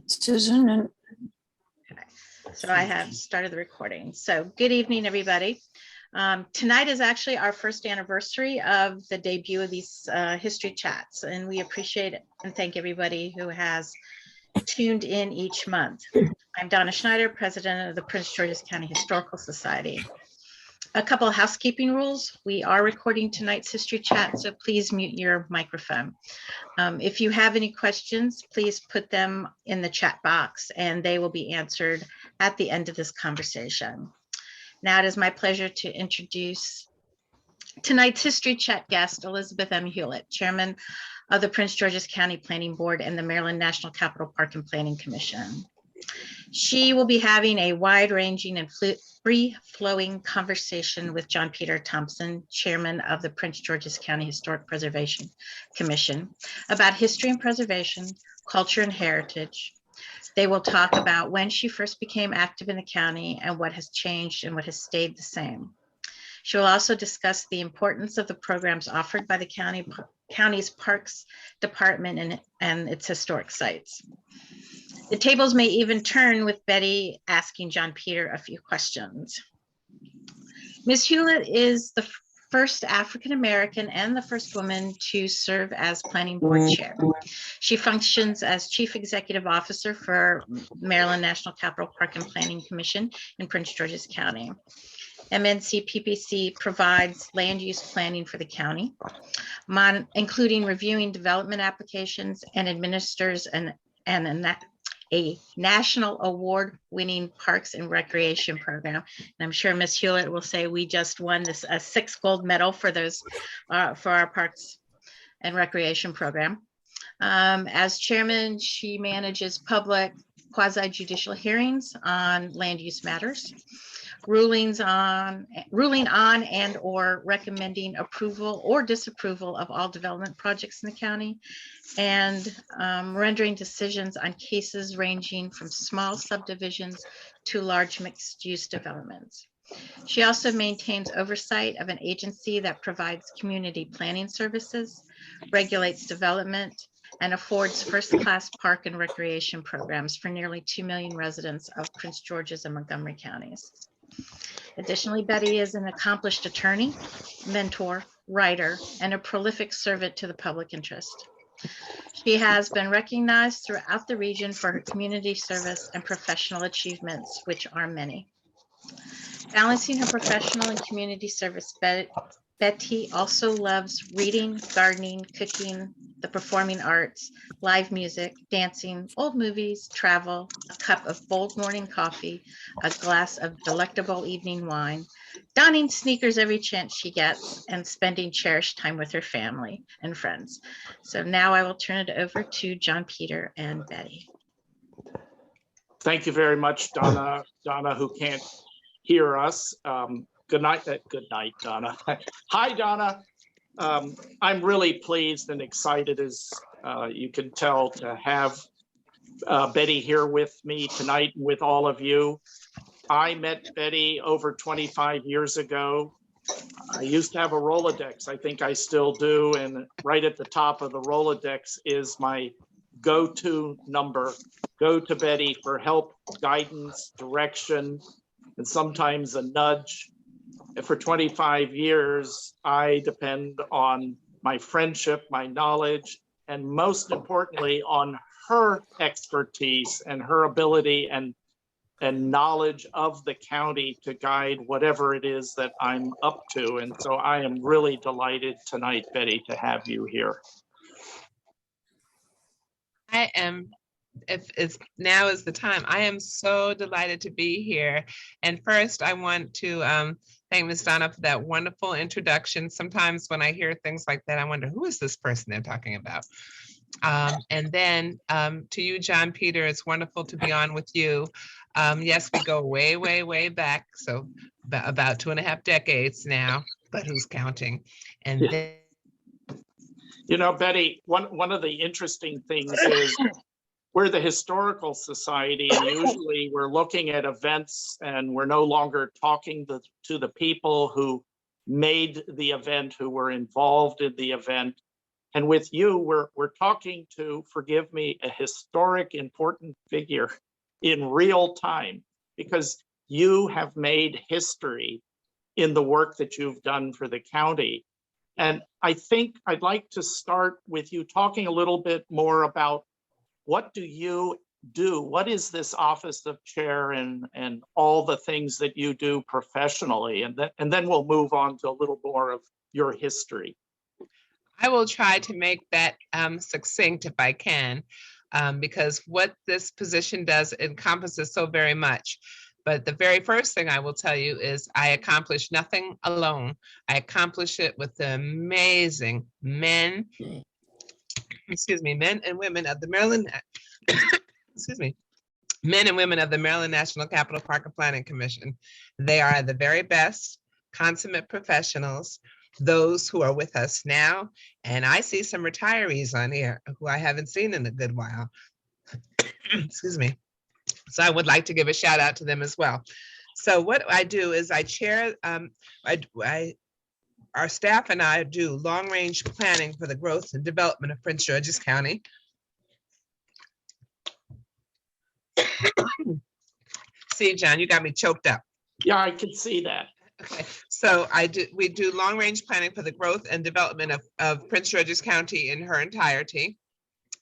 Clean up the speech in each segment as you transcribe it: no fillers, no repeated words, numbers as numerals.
Susan and Okay. So I have started the recording. So good evening, everybody. Tonight is actually our first anniversary of the debut of these history chats, and we appreciate it and thank everybody who has tuned in each month. I'm Donna Schneider, president of the Prince George's County Historical Society. A couple of housekeeping rules. We are recording tonight's history chat, so please mute your microphone. If you have any questions, please put them in the chat box and they will be answered at the end of this conversation. Now it is my pleasure to introduce tonight's history chat guest, Elizabeth M. Hewlett, chairman of the Prince George's County Planning Board and the Maryland National Capital Park and Planning Commission. She will be having a wide-ranging and free-flowing conversation with John Peter Thompson, chairman of the Prince George's County Historic Preservation Commission, about history and preservation, culture and heritage. They will talk about when she first became active in the county and what has changed and what has stayed the same. She will also discuss the importance of the programs offered by the county's Parks Department and its historic sites. The tables may even turn with Betty asking John Peter a few questions. Ms. Hewlett is the first African-American and the first woman to serve as planning board chair. She functions as chief executive officer for Maryland National Capital Park and Planning Commission in Prince George's County. M-NCPPC provides land use planning for the county, including reviewing development applications, and administers a national award-winning parks and recreation program. And I'm sure Ms. Hewlett will say we just won a 6 gold medal for those for our parks and recreation program. As chairman, she manages public quasi-judicial hearings on land use matters, ruling on and or recommending approval or disapproval of all development projects in the county, and rendering decisions on cases ranging from small subdivisions to large mixed-use developments. She also maintains oversight of an agency that provides community planning services, regulates development, and affords first-class park and recreation programs for nearly 2 million residents of Prince George's and Montgomery counties. Additionally, Betty is an accomplished attorney, mentor, writer, and a prolific servant to the public interest. She has been recognized throughout the region for her community service and professional achievements, which are many. Balancing her professional and community service, Betty also loves reading, gardening, cooking, the performing arts, live music, dancing, old movies, travel, a cup of bold morning coffee, a glass of delectable evening wine, donning sneakers every chance she gets, and spending cherished time with her family and friends. So now I will turn it over to John Peter and Betty. Thank you very much, Donna. Donna, who can't hear us. Good night, Donna. Hi, Donna. I'm really pleased and excited, as you can tell, to have Betty here with me tonight and with all of you. I met Betty over 25 years ago. I used to have a Rolodex. I think I still do. And right at the top of the Rolodex is my go-to number. Go to Betty for help, guidance, direction, and sometimes a nudge. For 25 years, I depend on my friendship, my knowledge, and most importantly, on her expertise and her ability and knowledge of the county to guide whatever it is that I'm up to. And so I am really delighted tonight, Betty, to have you here. I am, if now is the time, I am so delighted to be here. And first, I want to thank Ms. Donna for that wonderful introduction. Sometimes when I hear things like that, I wonder, who is this person they're talking about? And then to you, John Peter, it's wonderful to be on with you. Yes, we go way, way, way back. So about 2.5 decades now, but who's counting? And Yeah. then, you know, Betty, one of the interesting things is we're the Historical Society, and usually we're looking at events and we're no longer talking to the people who made the event, who were involved in the event. And with you, we're talking to, forgive me, a historic, important figure in real time, because you have made history in the work that you've done for the county. And I think I'd like to start with you talking a little bit more about what do you do? What is this office of chair and all the things that you do professionally? And then we'll move on to a little more of your history. I will try to make that succinct if I can, because what this position does encompasses so very much. But the very first thing I will tell you is I accomplish nothing alone. I accomplish it with the amazing men, men and women of the Maryland, men and women of the Maryland National Capital Park and Planning Commission. They are the very best consummate professionals, those who are with us now. And I see some retirees on here who I haven't seen in a good while. Excuse me. So I would like to give a shout out to them as well. So what I do is I chair, our staff and I do long range planning for the growth and development of Prince George's County. See, John, you got me choked up. Yeah, I can see that. Okay, so we do long range planning for the growth and development of Prince George's County in her entirety.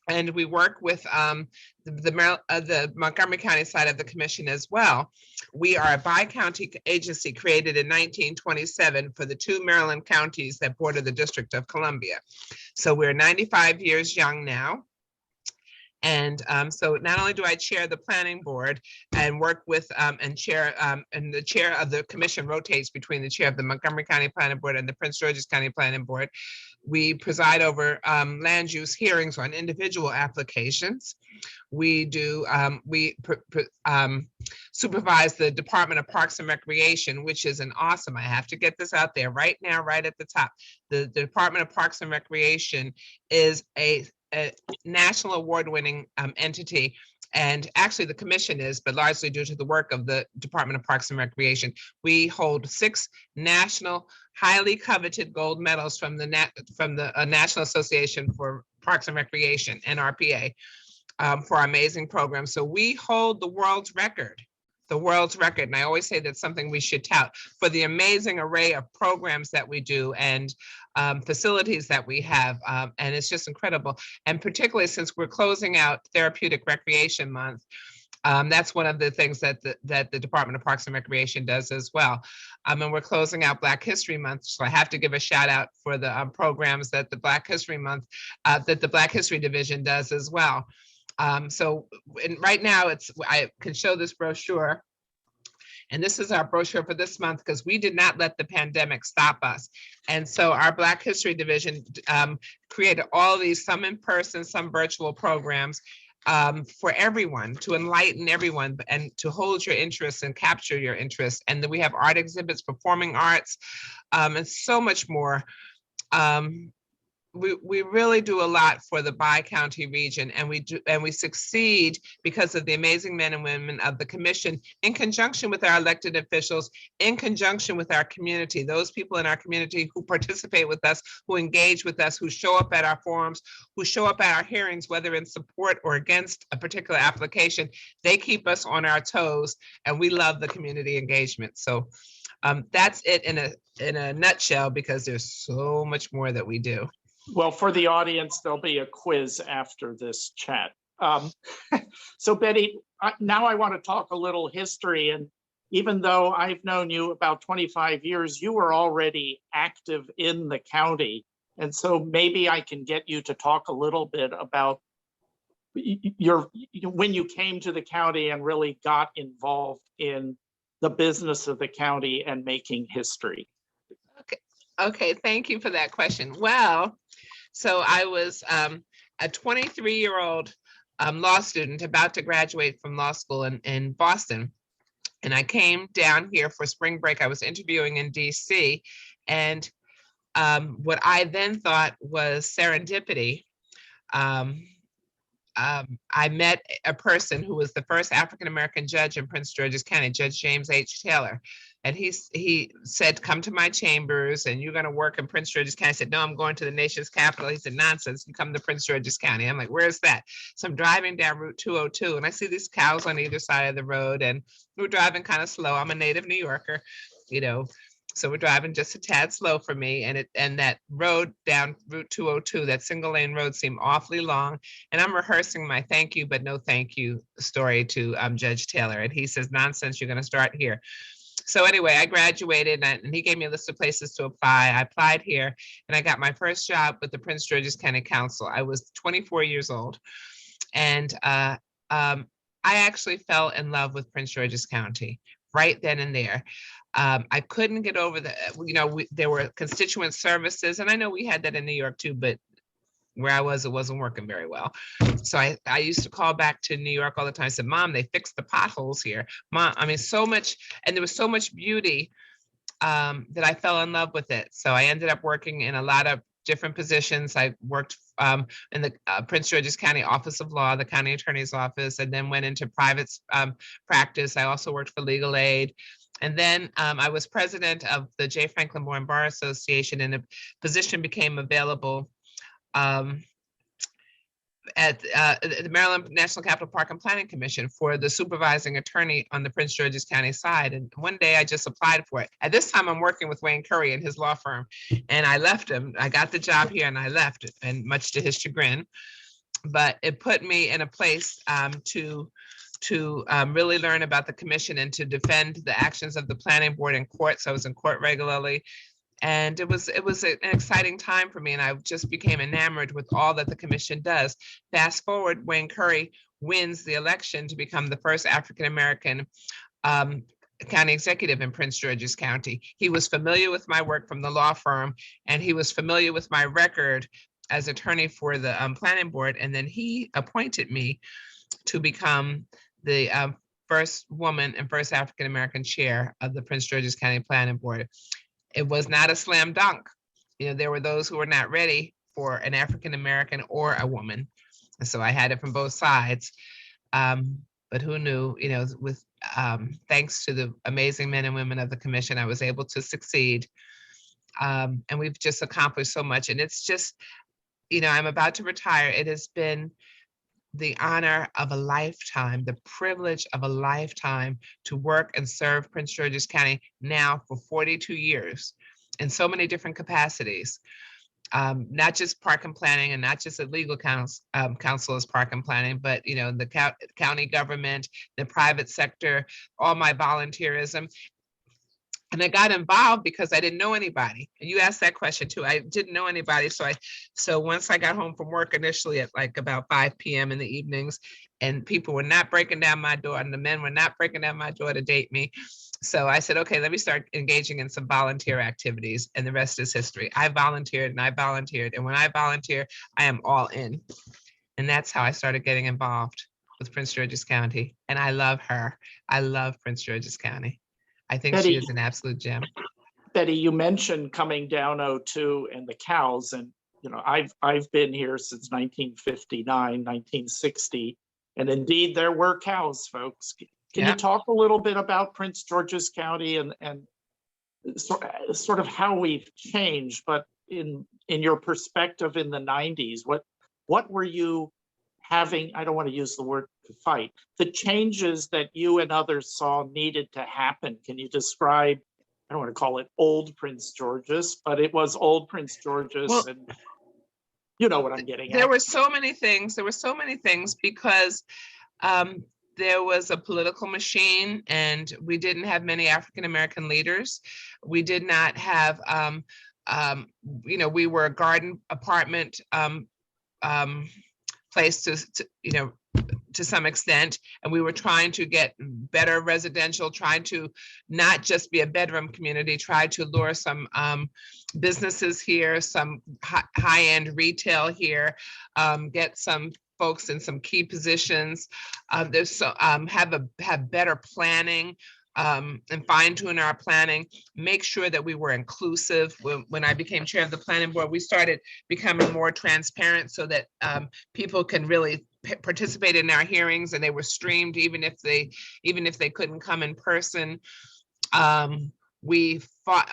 And we work with the Montgomery County side of the commission as well. We are a bi-county agency created in 1927 for the 2 Maryland counties that border the District of Columbia. So we're 95 years young now. And so not only do I chair the planning board and work with and the chair of the commission rotates between the chair of the Montgomery County Planning Board and the Prince George's County Planning Board. We preside over land use hearings on individual applications. We do, supervise the Department of Parks and Recreation, which is an awesome, I have to get this out there right now, right at the top. The Department of Parks and Recreation is a national award-winning entity, and actually the commission is, but largely due to the work of the Department of Parks and Recreation. We hold 6 national highly coveted gold medals from the National Association for Parks and Recreation, NRPA, for our amazing program. So we hold the world's record. And I always say that's something we should tout for the amazing array of programs that we do and facilities that we have. And it's just incredible. And particularly since we're closing out Therapeutic Recreation Month, that's one of the things that the Department of Parks and Recreation does as well. And we're closing out Black History Month. So I have to give a shout out for the programs that the Black History Month, that the Black History Division does as well. Right now I can show this brochure, and this is our brochure for this month because we did not let the pandemic stop us. And so our Black History Division created all these, some in person, some virtual programs for everyone, to enlighten everyone and to hold your interests and capture your interests. And then we have art exhibits, performing arts, and so much more. We really do a lot for the bi-county region, and we succeed because of the amazing men and women of the commission, in conjunction with our elected officials, in conjunction with our community, those people in our community who participate with us, who engage with us, who show up at our forums, who show up at our hearings, whether in support or against a particular application. They keep us on our toes, and we love the community engagement. So that's it in a nutshell, because there's so much more that we do. Well, for the audience, there'll be a quiz after this chat. So Betty, now I want to talk a little history. And even though I've known you about 25 years, you were already active in the county. And so maybe I can get you to talk a little bit about when you came to the county and really got involved in the business of the county and making history. Okay, thank you for that question. Well, so I was a 23-year-old law student about to graduate from law school in Boston. And I came down here for spring break. I was interviewing in DC. And what I then thought was serendipity, I met a person who was the first African-American judge in Prince George's County, Judge James H. Taylor. And he said, come to my chambers and you're going to work in Prince George's County. I said, no, I'm going to the nation's capital. He said, nonsense, you come to Prince George's County. I'm like, where's that? So I'm driving down Route 202 and I see these cows on either side of the road and we're driving kind of slow. I'm a native New Yorker, you know, so we're driving just a tad slow for me. And that road down Route 202, that single lane road seemed awfully long. And I'm rehearsing my thank you, but no thank you story to Judge Taylor. And he says, nonsense, you're going to start here. So anyway, I graduated and he gave me a list of places to apply. I applied here and I got my first job with the Prince George's County Council. I was 24 years old. And I actually fell in love with Prince George's County right then and there. I couldn't get over there were constituent services, and I know we had that in New York too, but where I was, it wasn't working very well. So I used to call back to New York all the time. I said, Mom, they fixed the potholes here. Mom, I mean, so much, and there was so much beauty that I fell in love with it. So I ended up working in a lot of different positions. I worked in the Prince George's County Office of Law, the county attorney's office, and then went into private practice. I also worked for legal aid. And then I was president of the J. Franklin Bourne Bar Association, and a position became available at the Maryland National Capital Park and Planning Commission for the supervising attorney on the Prince George's County side. And one day I just applied for it. At this time, I'm working with Wayne Curry and his law firm, and I left him. I got the job here and I left, and much to his chagrin. But it put me in a place to really learn about the commission and to defend the actions of the planning board in court. So I was in court regularly. And it was an exciting time for me, and I just became enamored with all that the commission does. Fast forward, Wayne Curry wins the election to become the first African-American county executive in Prince George's County. He was familiar with my work from the law firm, and he was familiar with my record as attorney for the planning board. And then he appointed me to become the first woman and first African-American chair of the Prince George's County Planning Board. It was not a slam dunk. You know, there were those who were not ready for an African-American or a woman. And so I had it from both sides. But who knew, you know, with thanks to the amazing men and women of the commission, I was able to succeed. And we've just accomplished so much. And it's just, you know, I'm about to retire. It has been the honor of a lifetime, the privilege of a lifetime to work and serve Prince George's County now for 42 years in so many different capacities. Not just park and planning and not just a legal counsel as park and planning, but, you know, the county government, the private sector, all my volunteerism. And I got involved because I didn't know anybody. And you asked that question too. I didn't know anybody. So once I got home from work initially at like about 5 p.m. in the evenings, and people were not breaking down my door and the men were not breaking down my door to date me. So I said, okay, let me start engaging in some volunteer activities, and the rest is history. I volunteered and I volunteered. And when I volunteer, I am all in. And that's how I started getting involved with Prince George's County. And I love her. I love Prince George's County. I think Betty, she is an absolute gem. Betty, you mentioned coming down 02 and the cows, and you know, I've been here since 1959, 1960, and indeed there were cows, folks. Can you talk a little bit about Prince George's County and sort of how we've changed, but in your perspective in the 90s, what were you having? I don't want to use the word to fight, the changes that you and others saw needed to happen. Can you describe, I don't want to call it old Prince George's, but it was old Prince George's, well, and you know what I'm getting at. There were so many things. There were so many things because there was a political machine, and we didn't have many African-American leaders. We did not have, you know, we were a garden apartment place to some extent, and we were trying to get better residential, trying to not just be a bedroom community, try to lure some businesses here, some high-end retail here, get some folks in some key positions. There's so have better planning. And fine-tune our planning, make sure that we were inclusive. When I became chair of the planning board, we started becoming more transparent so that people can really participate in our hearings, and they were streamed even if they couldn't come in person. We fought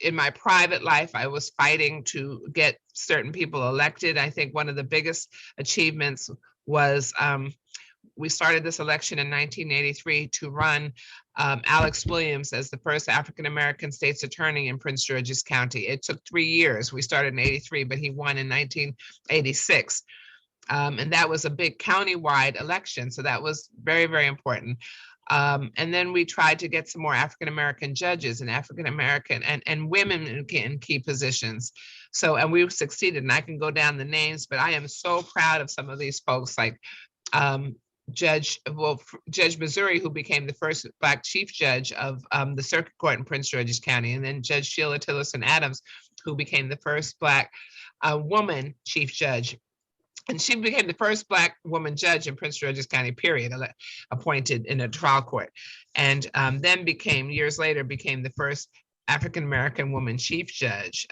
in my private life, I was fighting to get certain people elected. I think one of the biggest achievements was we started this election in 1983 to run Alex Williams as the first African-American state's attorney in Prince George's County. It took 3 years. We started in 83, but he won in 1986. And that was a big countywide election. So that was very, very important. And then we tried to get some more African-American judges and African-American and women in key positions. So, and we succeeded, and I can go down the names, but I am so proud of some of these folks, like Judge Missouri, who became the first Black chief judge of the circuit court in Prince George's County, and then Judge Sheila Tillerson Adams, who became the first Black woman chief judge. And she became the first Black woman judge in Prince George's County, period, appointed in a trial court. And then years later, became the first African-American woman chief judge,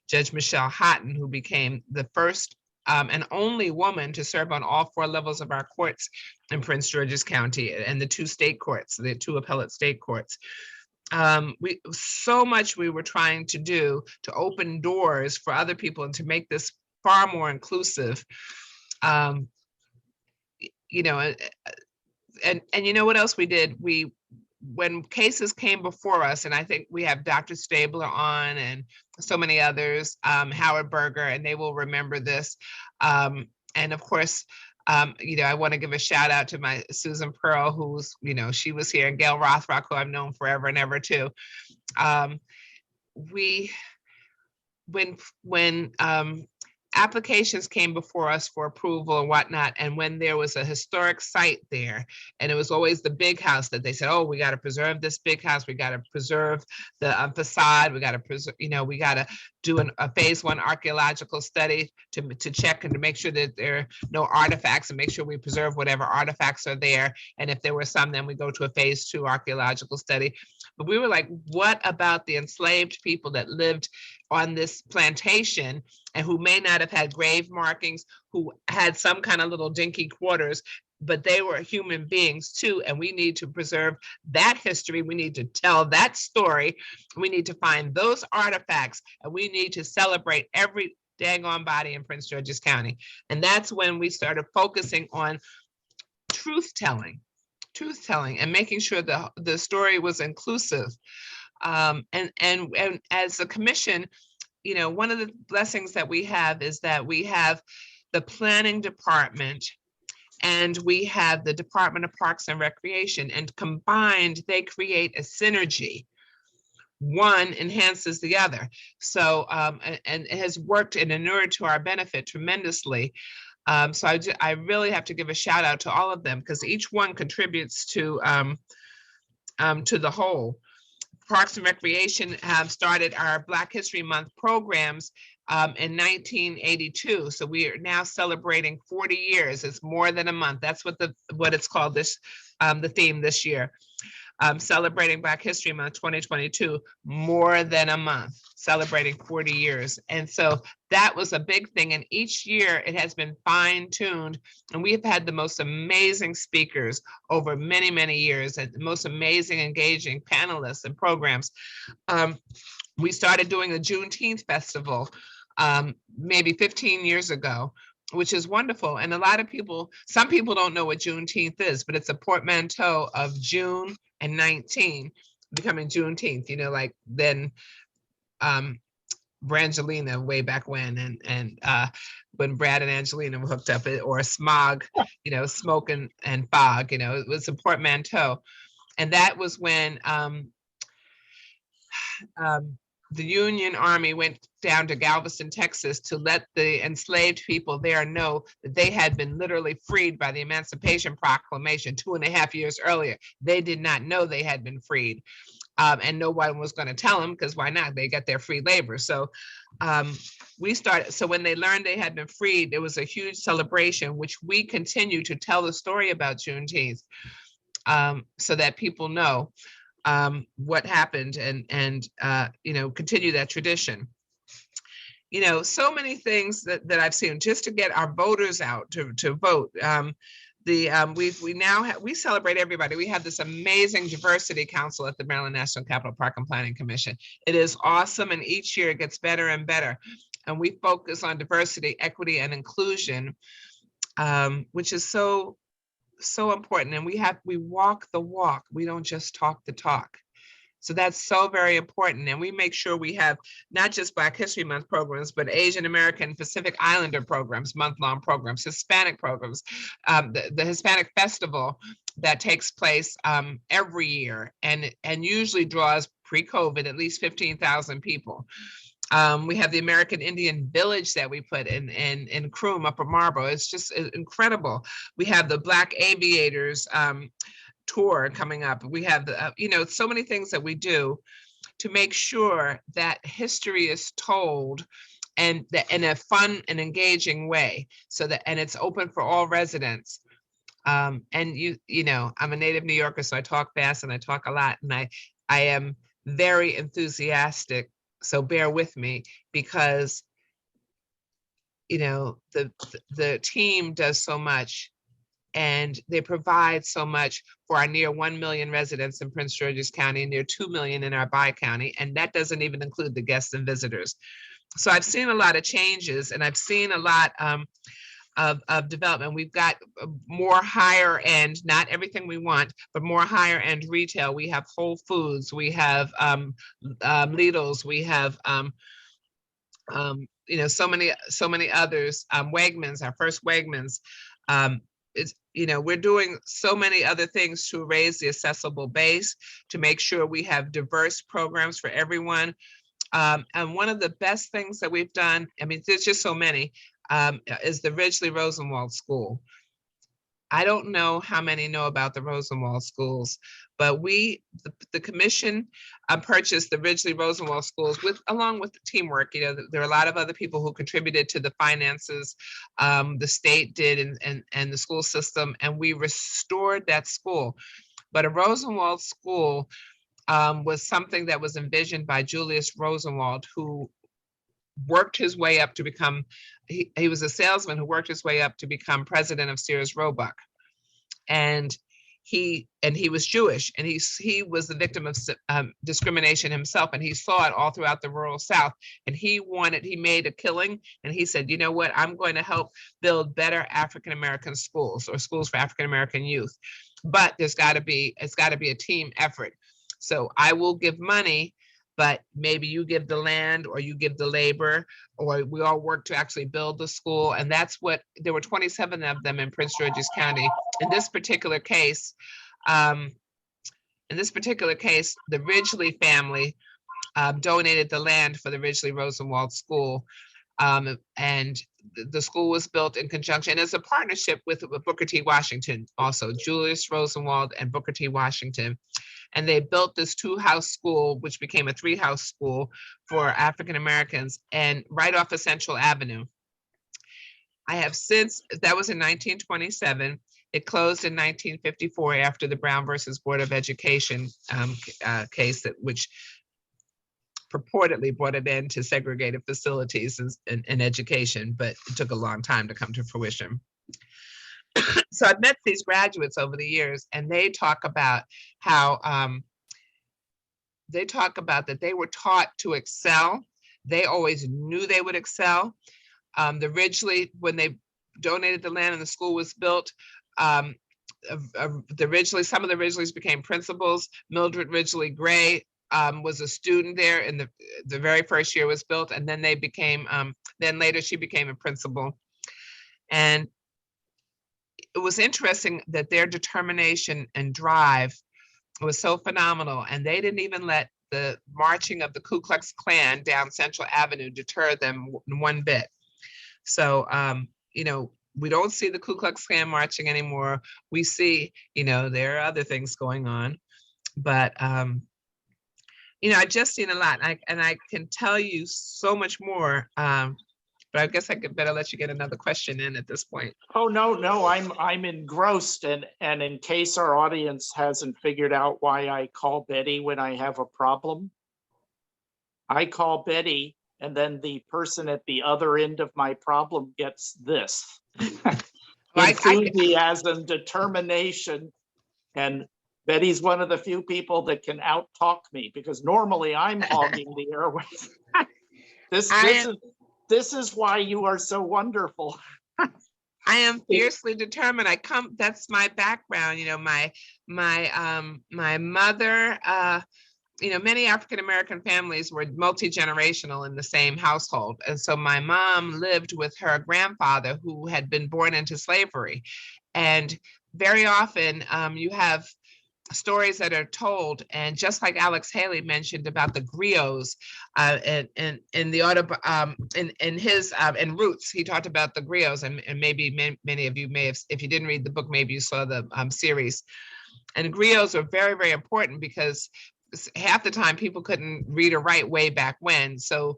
Judge Michelle Houghton, who became the first and only woman to serve on all 4 levels of our courts in Prince George's County and the 2 state courts, the 2 appellate state courts. So much we were trying to do to open doors for other people and to make this far more inclusive. You know, and you know what else we did? When cases came before us, and I think we have Dr. Stabler on and so many others, Howard Berger, and they will remember this. And of course, you know, I want to give a shout out to my Susan Pearl, who's, you know, she was here, and Gail Rothrock, who I've known forever and ever too. When applications came before us for approval and whatnot, and when there was a historic site there, and it was always the big house that they said, oh, we got to preserve this big house, we got to preserve the facade, we got to preserve, you know, we got to do a phase 1 archaeological study to check and to make sure that there are no artifacts and make sure we preserve whatever artifacts are there. And if there were some, then we go to a phase 2 archaeological study. But we were like, what about the enslaved people that lived on this plantation and who may not have had grave markings, who had some kind of little dinky quarters, but they were human beings too, and we need to preserve that history. We need to tell that story. We need to find those artifacts, and we need to celebrate every daggone body in Prince George's County. And that's when we started focusing on truth-telling and making sure the story was inclusive. And as a commission, you know, one of the blessings that we have is that we have the planning department and we have the Department of Parks and Recreation, and combined they create a synergy. One enhances the other. So, and it has worked and inured to our benefit tremendously. So I really have to give a shout out to all of them, because each one contributes to the whole. Parks and Recreation have started our Black History Month programs in 1982. So we are now celebrating 40 years. It's more than a month. That's what it's called the theme this year. Celebrating Black History Month 2022, more than a month, celebrating 40 years. And so that was a big thing. And each year it has been fine-tuned. And we have had the most amazing speakers over many, many years, and the most amazing, engaging panelists and programs. We started doing the Juneteenth Festival maybe 15 years ago, which is wonderful. And a lot of people, some people don't know what Juneteenth is, but it's a portmanteau of June and 19 becoming Juneteenth, you know, like then Brangelina way back when, and when Brad and Angelina were hooked up, or Smog, you know, smoke and fog, you know, it was a portmanteau. And that was when the Union Army went down to Galveston, Texas, to let the enslaved people there know that they had been literally freed by the Emancipation Proclamation 2.5 years earlier. They did not know they had been freed. And no one was going to tell them, because why not? They got their free labor. So so when they learned they had been freed, it was a huge celebration, which we continue to tell the story about Juneteenth, so that people know what happened, and you know, continue that tradition. You know, so many things that I've seen just to get our voters out to vote. we celebrate everybody. We have this amazing diversity council at the Maryland National Capital Park and Planning Commission. It is awesome, and each year it gets better and better. And we focus on diversity, equity, and inclusion, which is so important. And we walk the walk. We don't just talk the talk. So that's so very important. And we make sure we have not just Black History Month programs, but Asian American Pacific Islander programs, month-long programs, Hispanic programs, the Hispanic Festival that takes place every year and usually draws pre-COVID at least 15,000 people. We have the American Indian Village that we put in Croom, Upper Marlboro. It's just incredible. We have the Black Aviators tour coming up. We have the, so many things that we do to make sure that history is told and in a fun and engaging way, and it's open for all residents. And I'm a native New Yorker, so I talk fast and I talk a lot, and I am very enthusiastic. So bear with me, because the team does so much. And they provide so much for our near 1 million residents in Prince George's County and near 2 million in our bi-county. And that doesn't even include the guests and visitors. So I've seen a lot of changes, and I've seen a lot of development. We've got more higher end, not everything we want, but more higher end retail. We have Whole Foods, we have Lidl's, we have so many others, Wegmans, our first Wegmans. We're doing so many other things to raise the accessible base, to make sure we have diverse programs for everyone. And one of the best things that we've done, there's just so many, is the Ridgely Rosenwald School. I don't know how many know about the Rosenwald schools, but the commission purchased the Ridgely Rosenwald schools along with the teamwork. There are a lot of other people who contributed to the finances. The state did, and the school system, and we restored that school. But a Rosenwald school was something that was envisioned by Julius Rosenwald, who worked his way up to become, he was a salesman who worked his way up to become president of Sears Roebuck. And he was Jewish, and he was the victim of discrimination himself, and he saw it all throughout the rural South. And he made a killing, and he said, you know what, I'm going to help build better African-American schools, or schools for African-American youth. But it's got to be a team effort. So I will give money, but maybe you give the land, or you give the labor, or we all work to actually build the school. And there were 27 of them in Prince George's County. In this particular case, the Ridgely family donated the land for the Ridgely Rosenwald School. And the school was built in conjunction as a partnership with Booker T. Washington, also Julius Rosenwald and Booker T. Washington. And they built this 2-house school, which became a 3-house school for African Americans, and right off of Central Avenue. That was in 1927. It closed in 1954 after the Brown versus Board of Education case, which purportedly brought an end to segregated facilities in education, but it took a long time to come to fruition. So I've met these graduates over the years, and they talk about how that they were taught to excel. They always knew they would excel. The Ridgely, when they donated the land and the school was built, some of the Ridgeleys became principals. Mildred Ridgely Gray was a student there in the very first year it was built, and then then later she became a principal. And it was interesting that their determination and drive was so phenomenal, and they didn't even let the marching of the Ku Klux Klan down Central Avenue deter them one bit. So, we don't see the Ku Klux Klan marching anymore. We see, there are other things going on, but, I've just seen a lot, and I can tell you so much more, but I guess I could better let you get another question in at this point. Oh, no, I'm engrossed. And in case our audience hasn't figured out why I call Betty when I have a problem, I call Betty, and then the person at the other end of my problem gets this. Well, enthusiasm, determination, and Betty's one of the few people that can out-talk me because normally I'm hogging the airways. This is why you are so wonderful. I am fiercely determined. That's my background. My mother, many African-American families were multi-generational in the same household. And so my mom lived with her grandfather who had been born into slavery. And very often you have stories that are told, and just like Alex Haley mentioned about the griots in Roots, he talked about the griots, and maybe many of you may have, if you didn't read the book, maybe you saw the series. And griots are very, very important because half the time people couldn't read or write way back when. So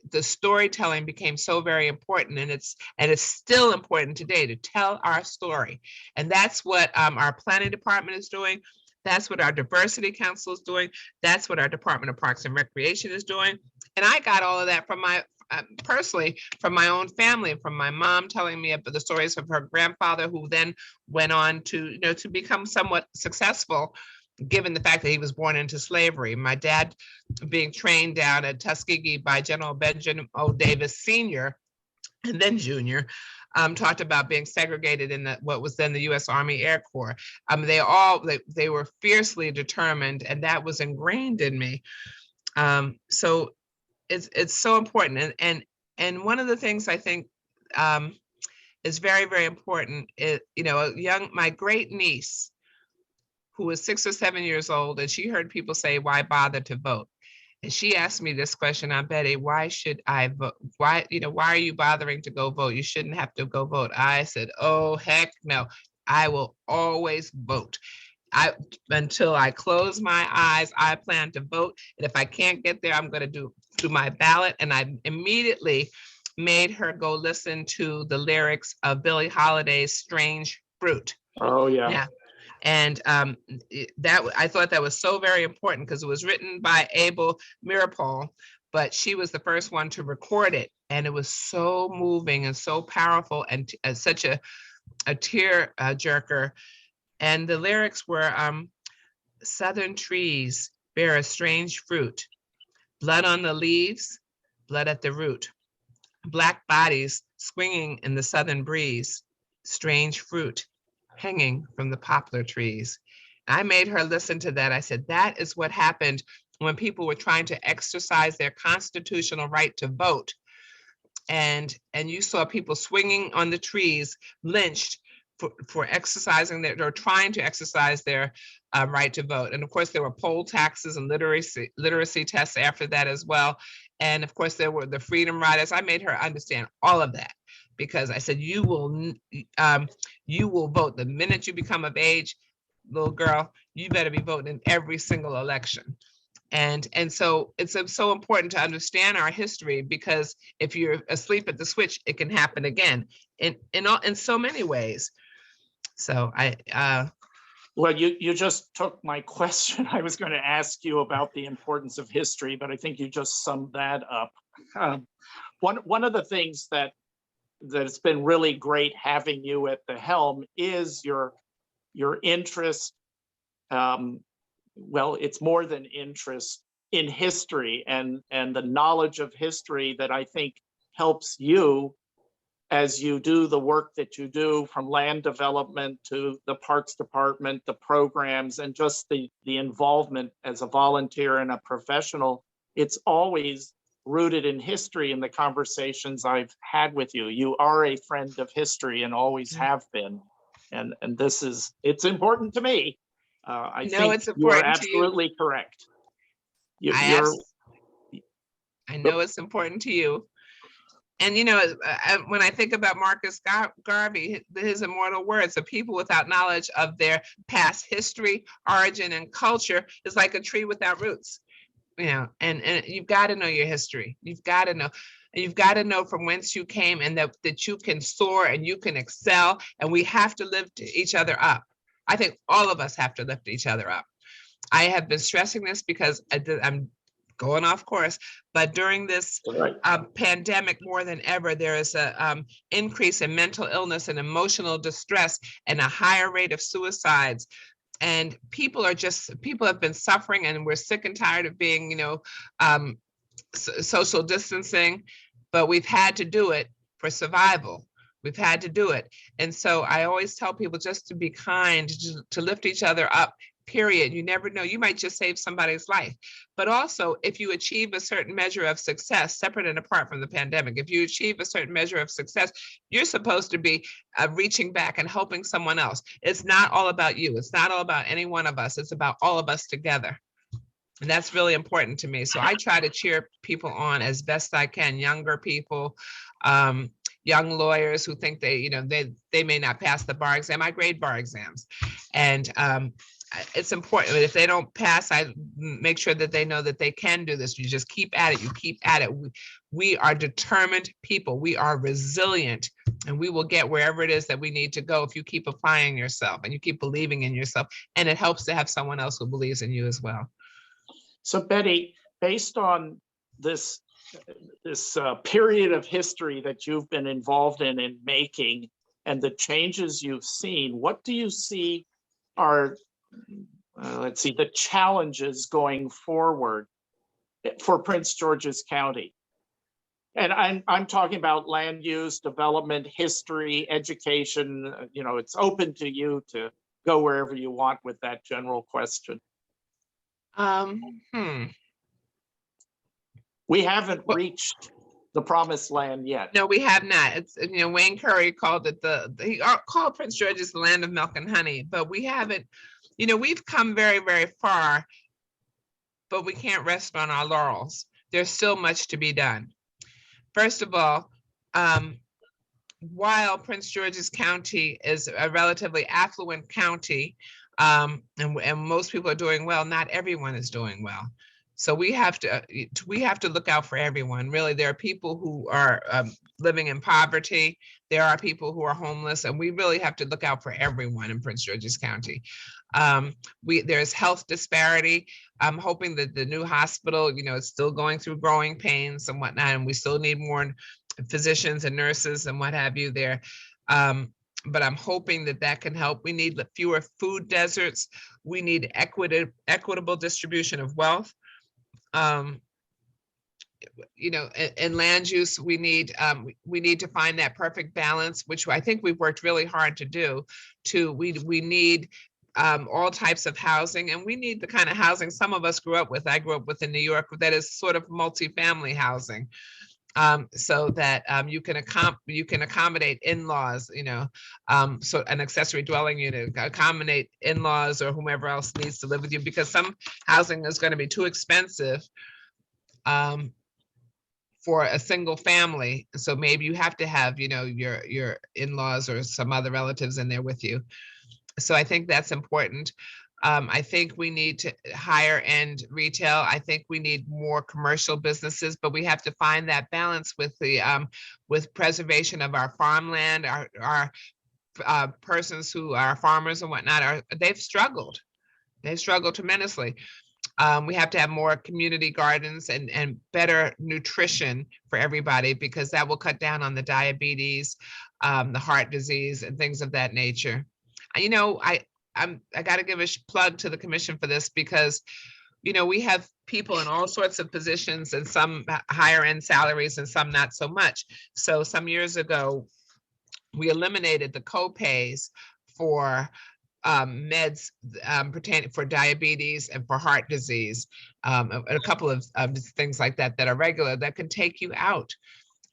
the storytelling became so very important, and it's still important today to tell our story. And that's what our planning department is doing. That's what our diversity council is doing. That's what our Department of Parks and Recreation is doing. And I got all of that from personally from my own family, from my mom telling me about the stories of her grandfather, who then went on to become somewhat successful, given the fact that he was born into slavery. My dad being trained down at Tuskegee by General Benjamin O. Davis Sr. and then Jr., talked about being segregated in what was then the U.S. Army Air Corps. They were fiercely determined, and that was ingrained in me. So it's so important. And one of the things I think is very, very important is, my great niece, who was 6 or 7 years old, and she heard people say, "Why bother to vote?" And she asked me this question, "Aunt Betty, why should I vote? Why are you bothering to go vote? You shouldn't have to go vote." I said, "Oh, heck no. I will always vote. Until I close my eyes, I plan to vote. And if I can't get there, I'm going to do my ballot." And I immediately made her go listen to the lyrics of Billie Holiday's "Strange Fruit." Oh, yeah. Yeah. And I thought that was so very important because it was written by Abel Meeropol, but she was the first one to record it. And it was so moving and so powerful, and such a tear jerker. And the lyrics were, "Southern trees bear a strange fruit, blood on the leaves, blood at the root, black bodies swinging in the southern breeze, strange fruit hanging from the poplar trees." I made her listen to that. I said, that is what happened when people were trying to exercise their constitutional right to vote. And you saw people swinging on the trees, lynched for exercising or trying to exercise their right to vote. And of course, there were poll taxes and literacy tests after that as well. And of course, there were the freedom riders. I made her understand all of that, because I said, you will vote the minute you become of age, little girl. You better be voting in every single election. And so it's so important to understand our history, because if you're asleep at the switch, it can happen again in so many ways. So well, you just took my question. I was going to ask you about the importance of history, but I think you just summed that up. One of the things that's been really great having you at the helm is your interest. Well, it's more than interest in history, and the knowledge of history that I think helps you as you do the work that you do, from land development to the Parks Department, the programs, and just the involvement as a volunteer and a professional. It's always rooted in history in the conversations I've had with you. You are a friend of history and always have been. And it's important to me. I think you are absolutely correct. I know it's important to you. And, when I think about Marcus Garvey, his immortal words, "The people without knowledge of their past history, origin, and culture is like a tree without roots." And you've got to know your history. You've got to know. You've got to know from whence you came, and that you can soar and you can excel. And we have to lift each other up. I think all of us have to lift each other up. I have been stressing this because I'm going off course, but during this Right. pandemic, more than ever, there is a increase in mental illness and emotional distress and a higher rate of suicides. And people have been suffering, and we're sick and tired of being, social distancing, but we've had to do it for survival. We've had to do it. And so I always tell people just to be kind, to lift each other up, period. You never know, you might just save somebody's life. But also, if you achieve a certain measure of success, separate and apart from the pandemic, if you achieve a certain measure of success, you're supposed to be reaching back and helping someone else. It's not all about you. It's not all about any one of us. It's about all of us together. And that's really important to me. So I try to cheer people on as best I can, younger people, young lawyers who think they may not pass the bar exam. I grade bar exams. And it's important. If they don't pass, I make sure that they know that they can do this. You just keep at it. You keep at it. We are determined people. We are resilient, and we will get wherever it is that we need to go if you keep applying yourself and you keep believing in yourself. And it helps to have someone else who believes in you as well. So Betty, based on this period of history that you've been involved in making, and the changes you've seen, what do you see are, the challenges going forward for Prince George's County? And I'm talking about land use, development, history, education. It's open to you to go wherever you want with that general question. We haven't reached the promised land yet. No, we have not. It's, Wayne Curry called it he called Prince George's the land of milk and honey, but we haven't, we've come very, very far, but we can't rest on our laurels. There's still much to be done. First of all, while Prince George's County is a relatively affluent county, and most people are doing well, not everyone is doing well. So we have to look out for everyone. Really, there are people who are living in poverty. There are people who are homeless, and we really have to look out for everyone in Prince George's County. There's health disparity. I'm hoping that the new hospital, is still going through growing pains and whatnot, and we still need more physicians and nurses and what have you there. But I'm hoping that can help. We need fewer food deserts. We need equitable distribution of wealth. In land use, we need to find that perfect balance, which I think we've worked really hard to do. We need all types of housing, and we need the kind of housing some of us grew up with. I grew up with in New York, that is sort of multifamily housing. So that you can accommodate in-laws, so an accessory dwelling unit, accommodate in-laws or whomever else needs to live with you, because some housing is going to be too expensive for a single family. So maybe you have to have, your in-laws or some other relatives in there with you. So I think that's important. I think we need to higher end retail. I think we need more commercial businesses, but we have to find that balance with with preservation of our farmland. Our persons who are farmers and whatnot they've struggled tremendously. We have to have more community gardens and better nutrition for everybody, because that will cut down on the diabetes, the heart disease, and things of that nature. I got to give a plug to the commission for this, because, we have people in all sorts of positions, and some higher end salaries and some not so much. So some years ago, we eliminated the co-pays for meds pertaining for diabetes and for heart disease, a couple of things like that are regular that can take you out.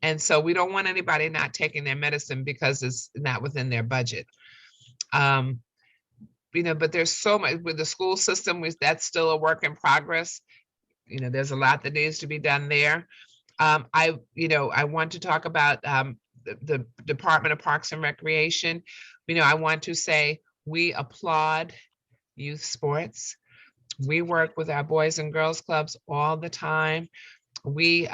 And so we don't want anybody not taking their medicine because it's not within their budget. But there's so much with the school system. That's still a work in progress. There's a lot that needs to be done there. I want to talk about the Department of Parks and Recreation. I want to say we applaud youth sports. We work with our Boys and Girls Clubs all the time. We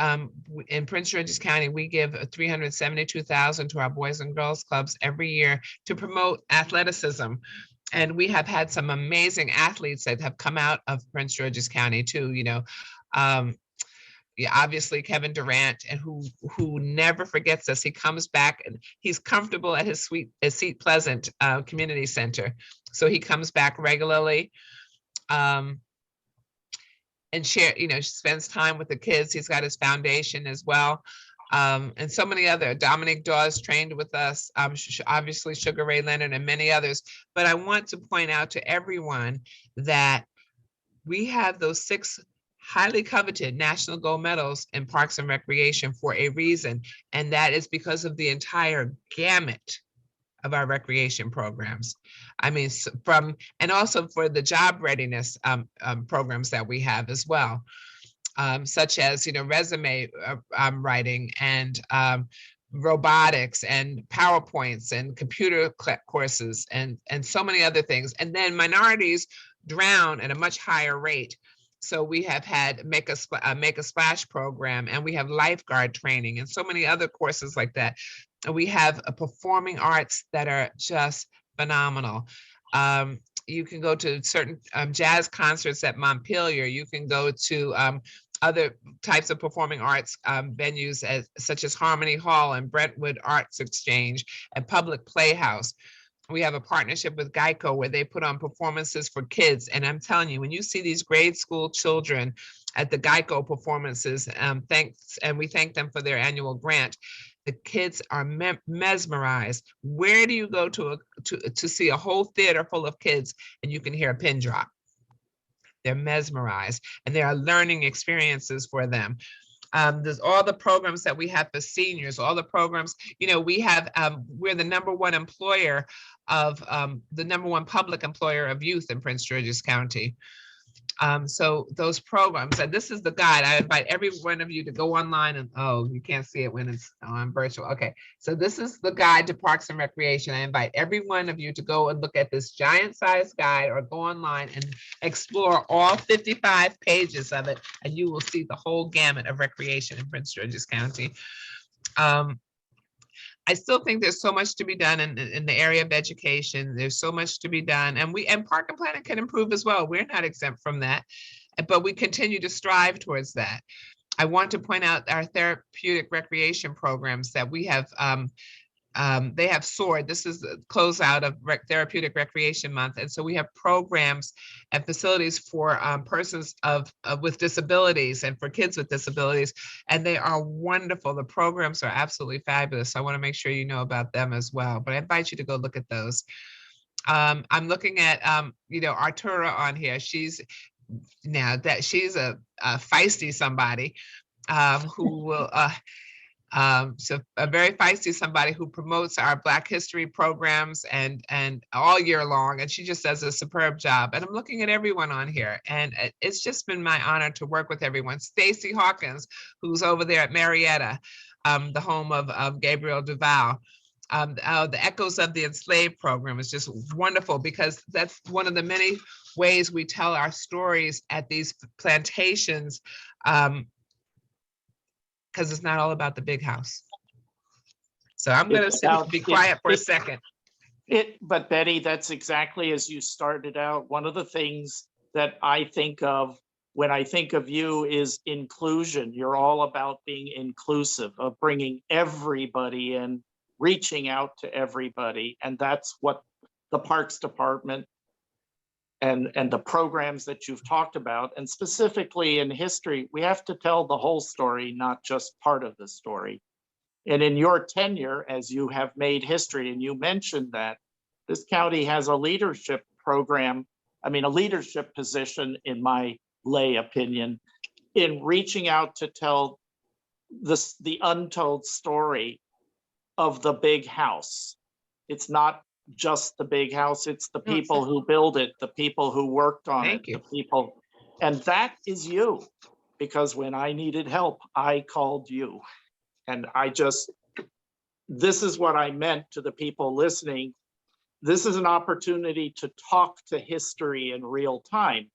in Prince George's County, we give $372,000 to our Boys and Girls Clubs every year to promote athleticism. And we have had some amazing athletes that have come out of Prince George's County too. yeah, obviously Kevin Durant, and who never forgets us. He comes back and he's comfortable at his Seat Pleasant Community Center. So he comes back regularly. And spends time with the kids. He's got his foundation as well. And so many other, Dominic Dawes trained with us, obviously Sugar Ray Leonard and many others. But I want to point out to everyone that we have those 6 highly coveted national gold medals in Parks and Recreation for a reason. And that is because of the entire gamut of our recreation programs. I mean, and also for the job readiness programs that we have as well, such as, resume writing and robotics and PowerPoints and computer courses and so many other things. And then minorities drown at a much higher rate. So we have had Make a Splash program, and we have lifeguard training and so many other courses like that. And we have performing arts that are just phenomenal. You can go to certain jazz concerts at Montpelier. You can go to other types of performing arts venues such as Harmony Hall and Brentwood Arts Exchange and Public Playhouse. We have a partnership with Geico where they put on performances for kids. And I'm telling you, when you see these grade school children at the Geico performances, and we thank them for their annual grant, the kids are mesmerized. Where do you go to see a whole theater full of kids and you can hear a pin drop? They're mesmerized, and there are learning experiences for them. There's all the programs that we have for seniors, all the programs, we have, we're the #1 employer of, the #1 public employer of youth in Prince George's County. So those programs, and this is the guide. I invite every one of you to go online and, you can't see it when it's on virtual. Okay, so this is the guide to Parks and Recreation. I invite every one of you to go and look at this giant size guide or go online and explore all 55 pages of it, and you will see the whole gamut of recreation in Prince George's County. I still think there's so much to be done in the area of education. There's so much to be done, and park and planning can improve as well. We're not exempt from that, but we continue to strive towards that. I want to point out our therapeutic recreation programs that we have. They have soared. This is the closeout of Therapeutic Recreation Month. And so we have programs and facilities for persons with disabilities and for kids with disabilities. And they are wonderful. The programs are absolutely fabulous. So I want to make sure you know about them as well. But I invite you to go look at those. I'm looking at, Artura on here. She's a feisty somebody who will... so a very feisty somebody who promotes our Black History programs and all year long, and she just does a superb job. And I'm looking at everyone on here, and it's just been my honor to work with everyone. Stacy Hawkins, who's over there at Marietta, the home of Gabriel Duval. The Echoes of the Enslaved program is just wonderful because that's one of the many ways we tell our stories at these plantations. Because it's not all about the big house. So I'm going to be quiet for a second. But Betty, that's exactly as you started out. One of the things that I think of when I think of you is inclusion. You're all about being inclusive, of bringing everybody in, reaching out to everybody. And that's what the Parks Department and the programs that you've talked about, and specifically in history, we have to tell the whole story, not just part of the story. And in your tenure, as you have made history, and you mentioned that this county has a leadership program, a leadership position, in my lay opinion, in reaching out to tell the untold story of the big house. It's not just the big house, it's the people who build it, the people who worked on it, the people. And that is you, because when I needed help, I called you. And this is what I meant to the people listening. This is an opportunity to talk to history in real time,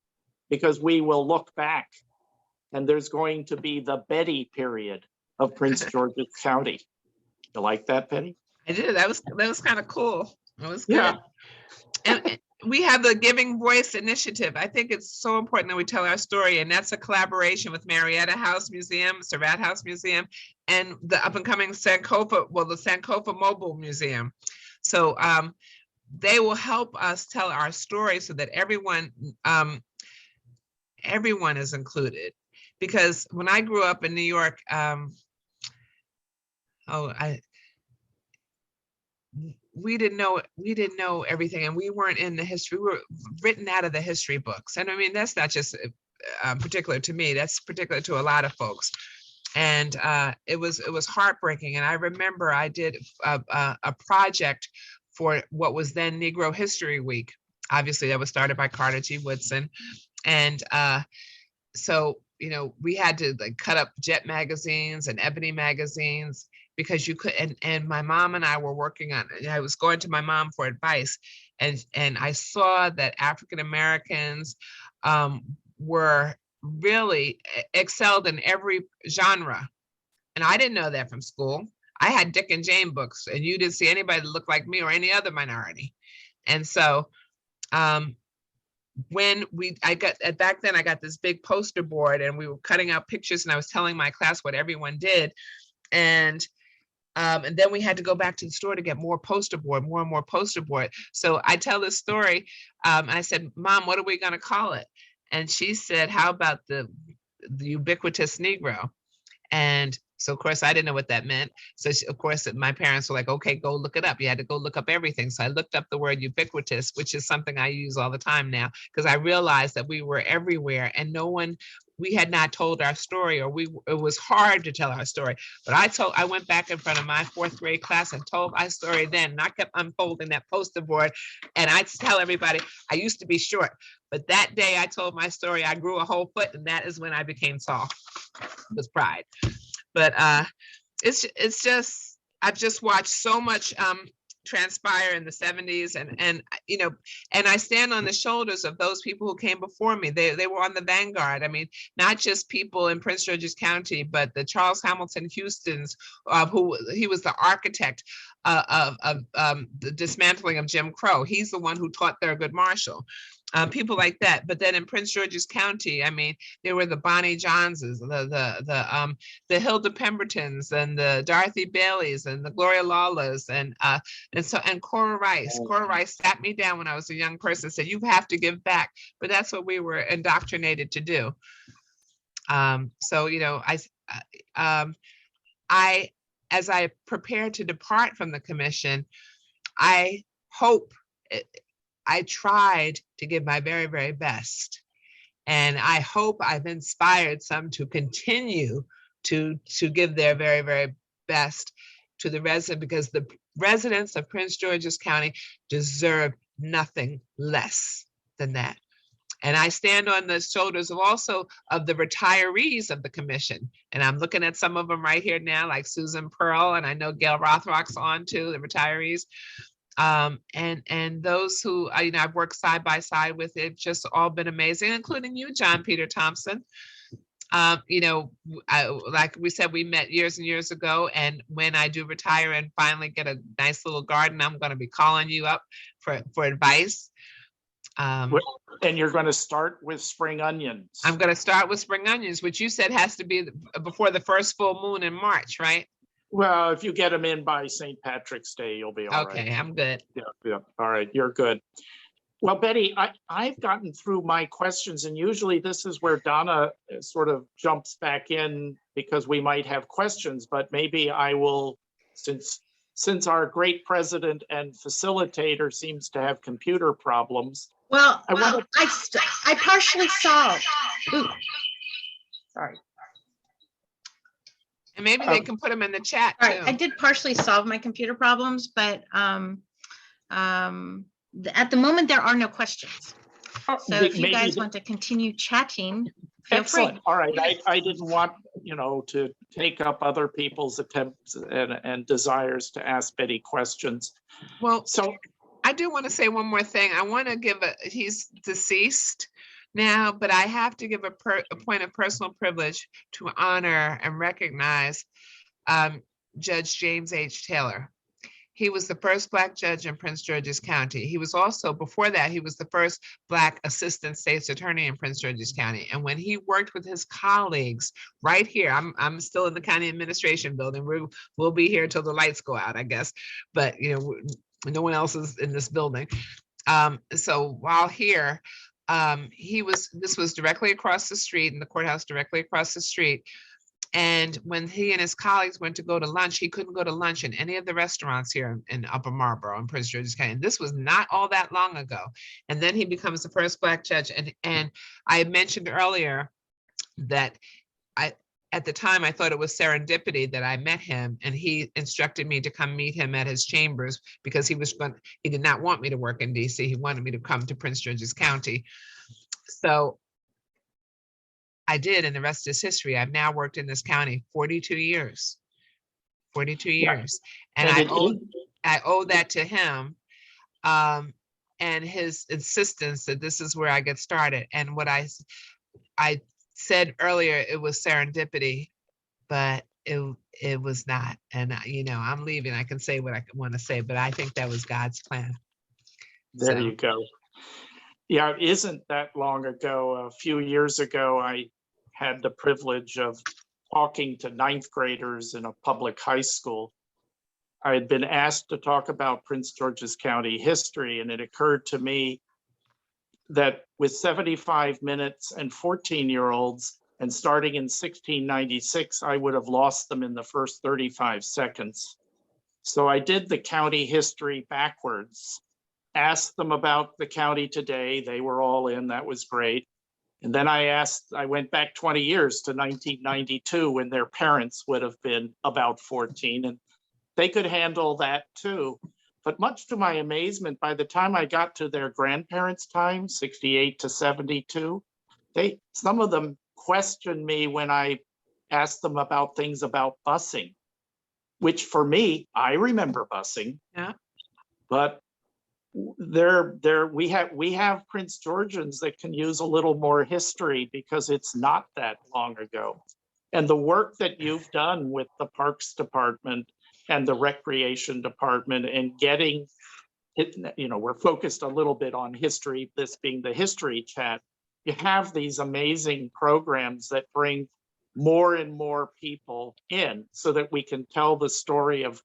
because we will look back and there's going to be the Betty period of Prince George's County. You like that, Betty? I did. That was kind of cool. It was good. Yeah. we have the Giving Voice Initiative. I think it's so important that we tell our story, and that's a collaboration with Marietta House Museum, Surratt House Museum, and the up and coming Sankofa, well, the Sankofa Mobile Museum. So they will help us tell our story so that everyone is included. Because when I grew up in New York, we didn't know everything, and we weren't in the history. We were written out of the history books, and I mean that's not just particular to me. That's particular to a lot of folks, and it was heartbreaking. And I remember I did a project for what was then Negro History Week. Obviously, that was started by Carter G. Woodson, and so we had to like cut up Jet magazines and Ebony magazines, because you could, and my mom and I were working on it. I was going to my mom for advice, and I saw that African Americans were really excelled in every genre. And I didn't know that from school. I had Dick and Jane books, and you didn't see anybody that looked like me or any other minority. And so back then I got this big poster board, and we were cutting out pictures, and I was telling my class what everyone did. And then we had to go back to the store to get more and more poster board. So I tell this story, and I said, Mom, what are we going to call it? And she said, how about the Ubiquitous Negro? And so, of course, I didn't know what that meant. So, of course, my parents were like, okay, go look it up. You had to go look up everything. So I looked up the word ubiquitous, which is something I use all the time now, because I realized that we were everywhere, and we had not told our story, or it was hard to tell our story. But I went back in front of my 4th grade class and told my story then, and I kept unfolding that poster board, and I tell everybody, I used to be short, but that day I told my story, I grew a whole foot, and that is when I became tall. It was pride. But it's just, I've just watched so much transpire in the 70s, and I stand on the shoulders of those people who came before me. They were on the vanguard. I mean, not just people in Prince George's County, but the Charles Hamilton Houstons, he was the architect of the dismantling of Jim Crow. He's the one who taught Thurgood Marshall. People like that. But then in Prince George's County, I mean, there were the Bonnie Joneses, the Hilda Pembertons, and the Dorothy Baileys, and the Gloria Lawless, and Cora Rice. Cora Rice sat me down when I was a young person and said, you have to give back. But that's what we were indoctrinated to do. So, as I prepare to depart from the commission, I tried to give my very, very best. And I hope I've inspired some to continue to give their very, very best to the resident, because the residents of Prince George's County deserve nothing less than that. And I stand on the shoulders of the retirees of the commission. And I'm looking at some of them right here now, like Susan Pearl, and I know Gail Rothrock's on too, the retirees. And those who, I've worked side by side with, it just all been amazing, including you, John Peter Thompson. Like we said, we met years and years ago, and when I do retire and finally get a nice little garden, I'm going to be calling you up for advice. And you're going to start with spring onions. I'm going to start with spring onions, which you said has to be before the first full moon in March, right? Well, if you get them in by St. Patrick's Day, you'll be all right. Okay, I'm good. Yeah. All right, you're good. Well, Betty, I've gotten through my questions, and usually this is where Donna sort of jumps back in because we might have questions, but maybe I will, since our great president and facilitator seems to have computer problems. Well, I partially solved. Ooh, sorry. And maybe they can put them in the chat too. I did partially solve my computer problems, but at the moment there are no questions. So if you guys want to continue chatting, feel excellent. free. All right. I didn't want to take up other people's attempts and desires to ask Betty questions. Well, so I do want to say one more thing. I want to give he's deceased now, but I have to give a point of personal privilege to honor and recognize Judge James H. Taylor. He was the first Black judge in Prince George's County. He was also, before that, he was the first Black assistant state's attorney in Prince George's County. And when he worked with his colleagues right here, I'm still in the county administration building. We'll be here till the lights go out, I guess. But you know, no one else is in this building. So while here, this was directly across the street, in the courthouse directly across the street. And when he and his colleagues went to go to lunch, he couldn't go to lunch in any of the restaurants here in Upper Marlboro in Prince George's County. And this was not all that long ago. And then he becomes the first Black judge. And I mentioned earlier that at the time, I thought it was serendipity that I met him, and he instructed me to come meet him at his chambers because he did not want me to work in DC. He wanted me to come to Prince George's County. So I did, and the rest is history. I've now worked in this county 42 years. 42 years. And I owe that to him and his insistence that this is where I get started. And what I said earlier, it was serendipity, but it was not. And you know, I'm leaving. I can say what I want to say, but I think that was God's plan. There you go. Yeah, it isn't that long ago. A few years ago, I had the privilege of talking to ninth graders in a public high school. I had been asked to talk about Prince George's County history, and it occurred to me that with 75 minutes and 14-year-olds, and starting in 1696, I would have lost them in the first 35 seconds. So I did the county history backwards, asked them about the county today. They were all in, that was great. And then I went back 20 years to 1992 when their parents would have been about 14, and they could handle that too. But much to my amazement, by the time I got to their grandparents' time, 68 to 72, some of them questioned me when I asked them about things about busing, which for me, I remember busing. Yeah. But we have Prince Georgians that can use a little more history because it's not that long ago. And the work that you've done with the Parks Department and the Recreation Department and getting it, you know, we're focused a little bit on history, this being the history chat. You have these amazing programs that bring more and more people in so that we can tell the story of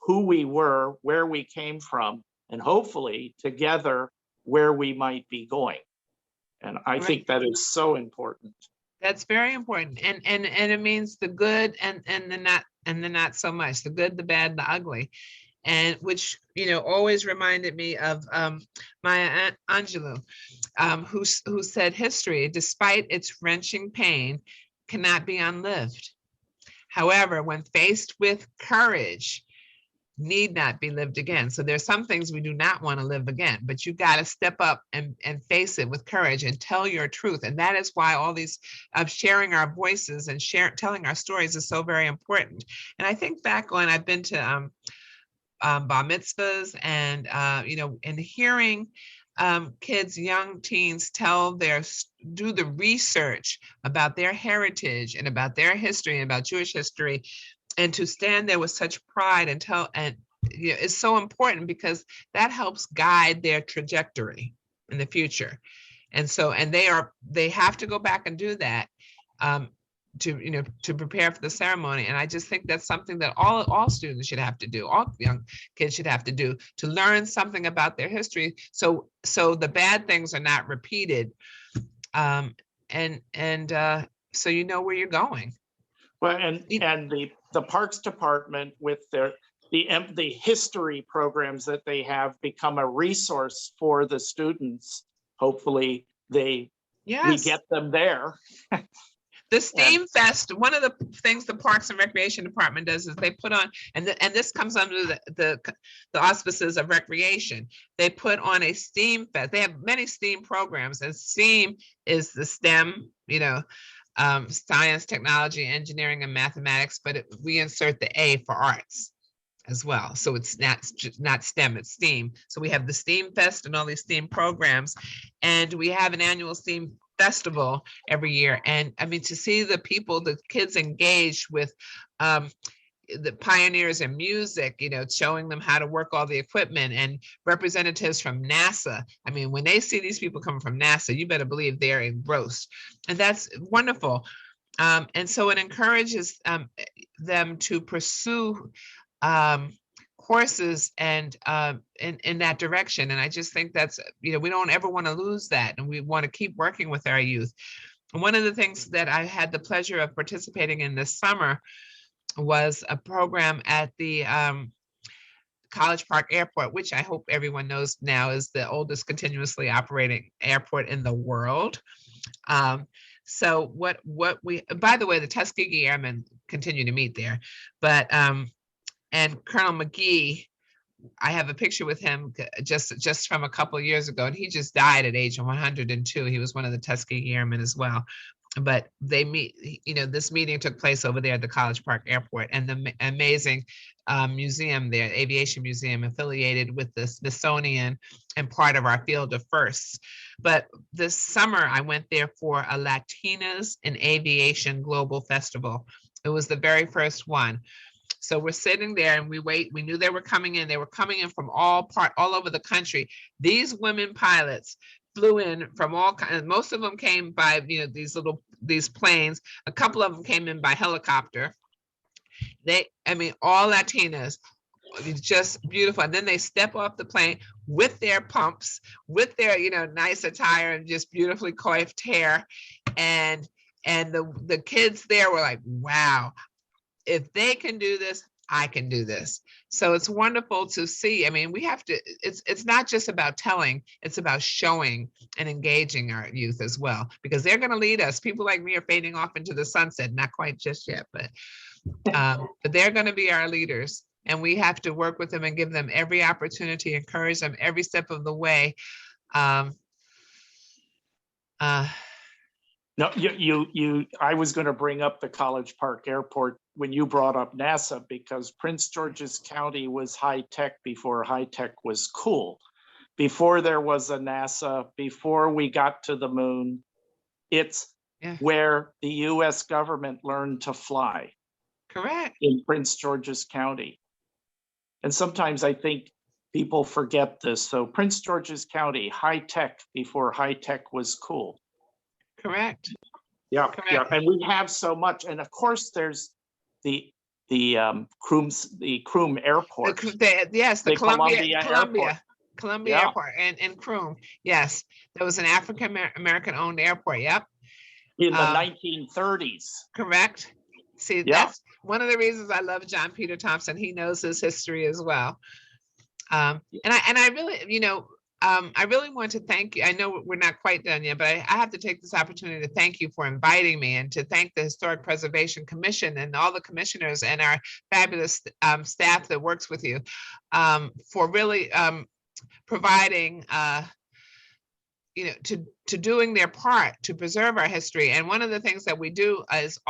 who we were, where we came from, and hopefully together where we might be going. And I think that is so important. That's very important. And it means the good and the not so much, the good, the bad, the ugly. And which, you know, always reminded me of Maya Angelou, who said history, despite its wrenching pain, cannot be unlived. However, when faced with courage, need not be lived again. So there's some things we do not want to live again, but you got to step up and face it with courage and tell your truth. And that is why all these sharing our voices and telling our stories is so very important. And I think back on, I've been to bar mitzvahs and, you know, and hearing kids, young teens do the research about their heritage and about their history and about Jewish history, and to stand there with such pride and you know, it's so important because that helps guide their trajectory in the future. And so, and they have to go back and do that to prepare for the ceremony. And I just think that's something that all students should have to do, all young kids should have to do, to learn something about their history. So the bad things are not repeated. So you know where you're going. Well, and the Parks Department with the history programs that they have become a resource for the students. Hopefully we get them there. The STEAM Fest, one of the things the Parks and Recreation Department does is they put on, and this comes under the auspices of recreation. They put on a STEAM Fest. They have many STEAM programs, and STEAM is the STEM, you know, science, technology, engineering, and mathematics, but we insert the A for arts as well. So it's not STEM, it's STEAM. So we have the STEAM Fest and all these STEAM programs, and we have an annual STEAM festival every year. And I mean, to see the kids engaged with the pioneers in music, showing them how to work all the equipment, and representatives from NASA. I mean, when they see these people coming from NASA, you better believe they're engrossed. And that's wonderful. And so it encourages them to pursue courses and in that direction. And I just think that's, we don't ever want to lose that. And we want to keep working with our youth. And one of the things that I had the pleasure of participating in this summer was a program at the College Park Airport, which I hope everyone knows now is the oldest continuously operating airport in the world. So what we, by the way, the Tuskegee Airmen continue to meet there, but and Colonel McGee, I have a picture with him just from a couple of years ago, and he just died at age 102. He was one of the Tuskegee Airmen as well. But they meet, this meeting took place over there at the College Park Airport, and the amazing museum there, Aviation Museum, affiliated with the Smithsonian and part of our field of firsts. But this summer, I went there for a Latinas in Aviation Global Festival. It was the very first one. So we're sitting there and we wait. We knew they were coming in. They were coming in from all over the country. These women pilots flew in from all kinds. Most of them came by, these planes. A couple of them came in by helicopter. All Latinas, just beautiful. And then they step off the plane with their pumps, with their, nice attire and just beautifully coiffed hair. And the kids there were like, wow, if they can do this, I can do this. So it's wonderful to see. We have to, it's not just about telling, it's about showing and engaging our youth as well, because they're going to lead us. People like me are fading off into the sunset, not quite just yet, but they're going to be our leaders, and we have to work with them and give them every opportunity, encourage them every step of the way. No, I was going to bring up the College Park Airport when you brought up NASA, because Prince George's County was high tech before high tech was cool. Before there was a NASA, before we got to the moon, it's where the US government learned to fly. Correct. In Prince George's County. And sometimes I think people forget this. So Prince George's County, high tech before high tech was cool. Correct. Yeah, Correct. yeah, and we have so much, and of course, there's the Croom Airport. The Columbia Yeah. Airport and Croom. Yes, there was an African American owned airport. Yep. In the 1930s. Correct. See, that's one of the reasons I love John Peter Thompson. He knows his history as well. And I really, I really want to thank you. I know we're not quite done yet, but I have to take this opportunity to thank you for inviting me, and to thank the Historic Preservation Commission and all the commissioners and our fabulous staff that works with you for really providing, to doing their part to preserve our history. And one of the things that we do is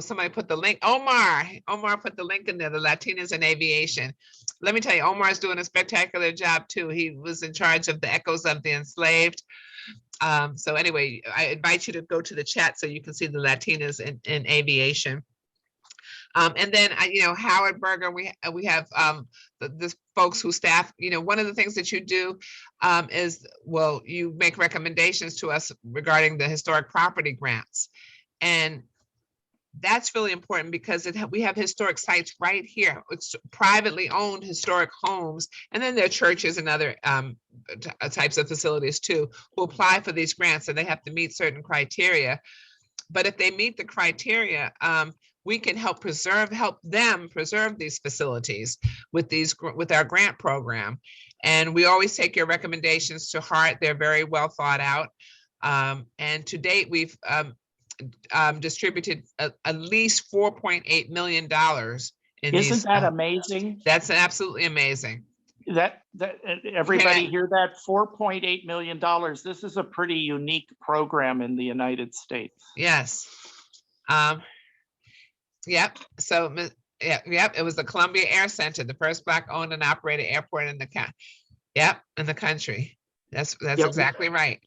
somebody put the link. Omar put the link in there, the Latinas in Aviation. Let me tell you, Omar's doing a spectacular job too. He was in charge of the Echoes of the Enslaved. So anyway, I invite you to go to the chat so you can see the Latinas in Aviation. And then, Howard Berger, we have the folks who staff, one of the things that you do is, you make recommendations to us regarding the historic property grants. And that's really important because we have historic sites right here. It's privately owned historic homes. And then there are churches and other types of facilities too, who apply for these grants, and they have to meet certain criteria. But if they meet the criteria, we can help them preserve these facilities with our grant program. And we always take your recommendations to heart. They're very well thought out. And to date, we've distributed at least $4.8 million in Isn't that amazing? That's absolutely amazing. That everybody hear that? $4.8 million. This is a pretty unique program in the United States. Yes. Yep. So it was the Columbia Air Center, the first Black owned and operated airport in the country. That's exactly right.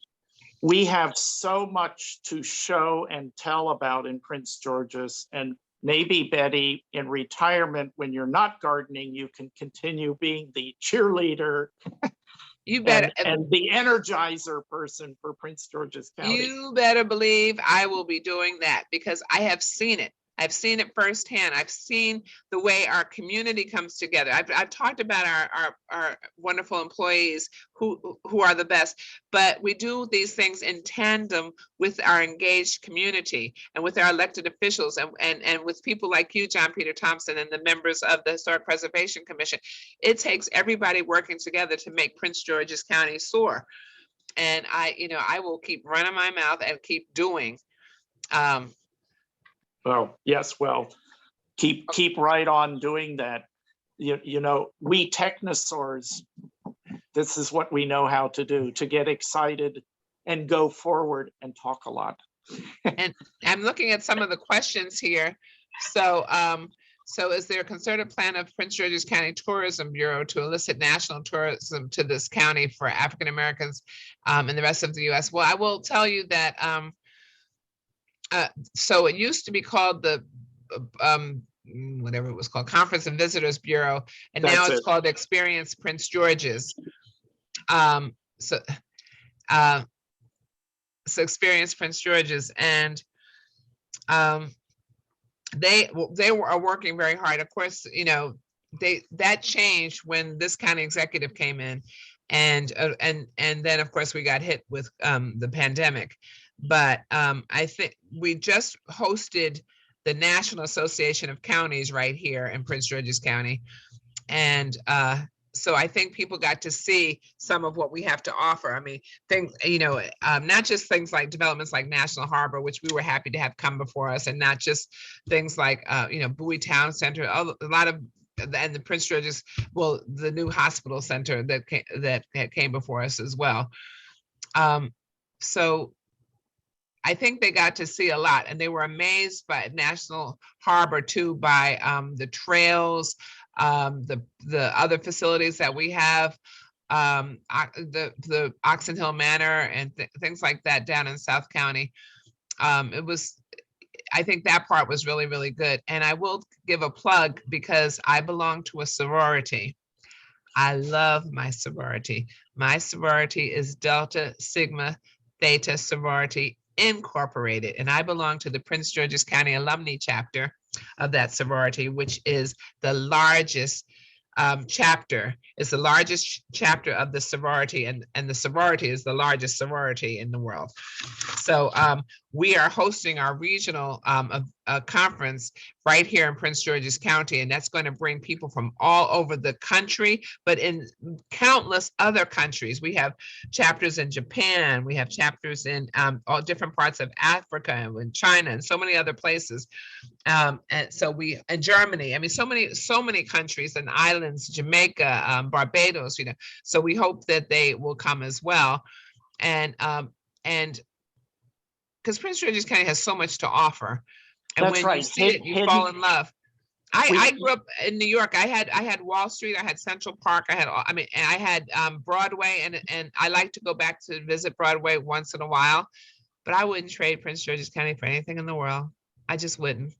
We have so much to show and tell about in Prince George's, and maybe, Betty, in retirement, when you're not gardening, you can continue being the cheerleader You better, and the energizer person for Prince George's County. you better believe I will be doing that, because I have seen it. I've seen it firsthand. I've seen the way our community comes together. I've talked about our wonderful employees who are the best, but we do these things in tandem with our engaged community and with our elected officials and with people like you, John Peter Thompson, and the members of the Historic Preservation Commission. It takes everybody working together to make Prince George's County soar. And I will keep running my mouth and keep doing. Oh, yes, well, keep right on doing that. You know, we technosaurs, this is what we know how to do, to get excited and go forward and talk a lot. And I'm looking at some of the questions here. So, so is there a concerted plan of Prince George's County Tourism Bureau to elicit national tourism to this county for African Americans and the rest of the US? Well, I will tell you that so it used to be called the whatever it was called, Conference and Visitors Bureau, and now it's called Experience Prince George's. So Experience Prince George's, and they are working very hard. Of course, you know, that changed when this county executive came in, and then of course we got hit with the pandemic. But I think we just hosted the National Association of Counties right here in Prince George's County. And so I think people got to see some of what we have to offer. I mean, things, you know, not just things like developments like National Harbor, which we were happy to have come before us, and not just things like, you know, Bowie Town Center, a lot of, and the Prince George's, well, the new hospital center that came before us as well. So I think they got to see a lot, and they were amazed by National Harbor too, by the trails, the other facilities that we have, the Oxon Hill Manor and things like that down in South County. I think that part was really, really good. And I will give a plug because I belong to a sorority. I love my sorority. My sorority is Delta Sigma Theta Sorority Incorporated, and I belong to the Prince George's County Alumni Chapter of that sorority, which is the largest chapter. It's the largest chapter of the sorority, and the sorority is the largest sorority in the world. So we are hosting our regional conference right here in Prince George's County, and that's going to bring people from all over the country, but in countless other countries. We have chapters in Japan, we have chapters in all different parts of Africa and China and so many other places. And so we, in Germany, I mean, so many countries and islands, Jamaica, Barbados, you know, so we hope that they will come as well. And because Prince George's County has so much to offer. And That's when right. you see it, you fall in love. I grew up in New York. I had Wall Street, I had Central Park, I had Broadway, and I like to go back to visit Broadway once in a while, but I wouldn't trade Prince George's County for anything in the world. I just wouldn't.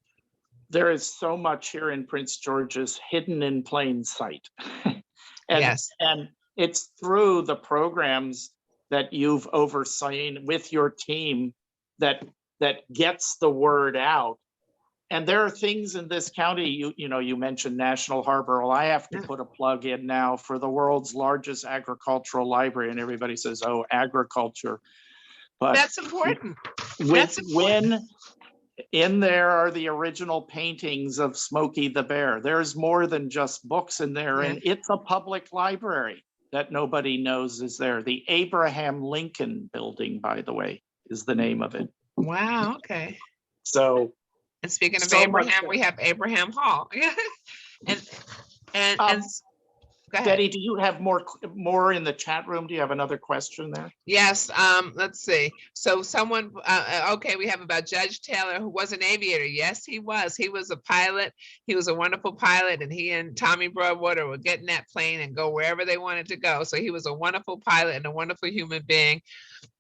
There is so much here in Prince George's hidden in plain sight. Yes. And it's through the programs that you've overseen with your team that gets the word out. And there are things in this county, you know, you mentioned National Harbor. Well, I have to put a plug in now for the world's largest agricultural library, and everybody says, oh, agriculture. But that's important. When in there are the original paintings of Smokey the Bear. There's more than just books in there, and it's a public library that nobody knows is there. The Abraham Lincoln Building, by the way, is the name of it. Wow, okay. So, and speaking of Abraham, we have Abraham Hall. and go ahead. Betty, do you have more in the chat room? Do you have another question there? Yes, let's see. So someone, okay, we have about Judge Taylor, who was an aviator. Yes, he was. He was a pilot. He was a wonderful pilot, and he and Tommy Broadwater would get in that plane and go wherever they wanted to go. So he was a wonderful pilot and a wonderful human being.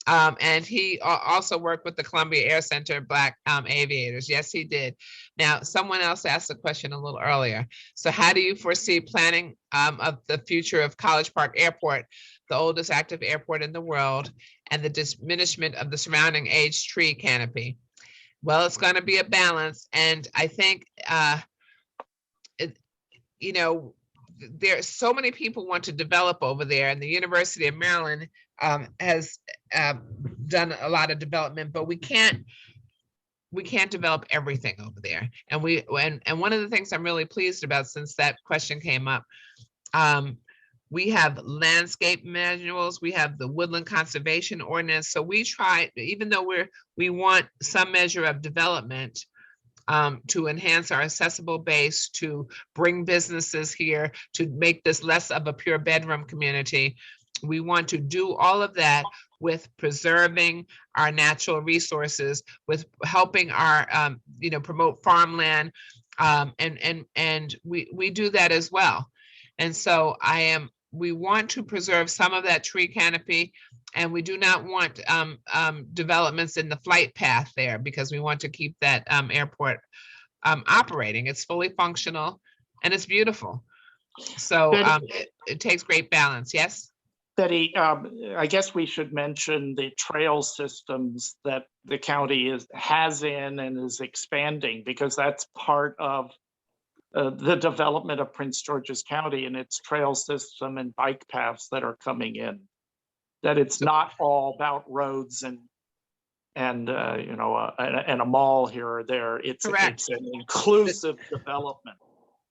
And he also worked with the Columbia Air Center Black aviators. Yes, he did. Now, someone else asked a question a little earlier. So how do you foresee planning of the future of College Park Airport, the oldest active airport in the world, and the diminishment of the surrounding aged tree canopy? Well, it's going to be a balance. And I think, you know, there's so many people want to develop over there, and the University of Maryland has done a lot of development, but we can't develop everything over there. And one of the things I'm really pleased about, since that question came up, we have landscape manuals, we have the woodland conservation ordinance. So we try, even though we want some measure of development, to enhance our accessible base, to bring businesses here, to make this less of a pure bedroom community. We want to do all of that with preserving our natural resources, with helping our, you know, promote farmland, and we do that as well. And so we want to preserve some of that tree canopy, and we do not want developments in the flight path there, because we want to keep that airport operating. It's fully functional and it's beautiful. So it takes great balance. Yes? Betty, I guess we should mention the trail systems that the county has in and is expanding, because that's part of the development of Prince George's County and its trail system and bike paths that are coming in. That it's not all about roads and you know, and a mall here or there. It's an inclusive development.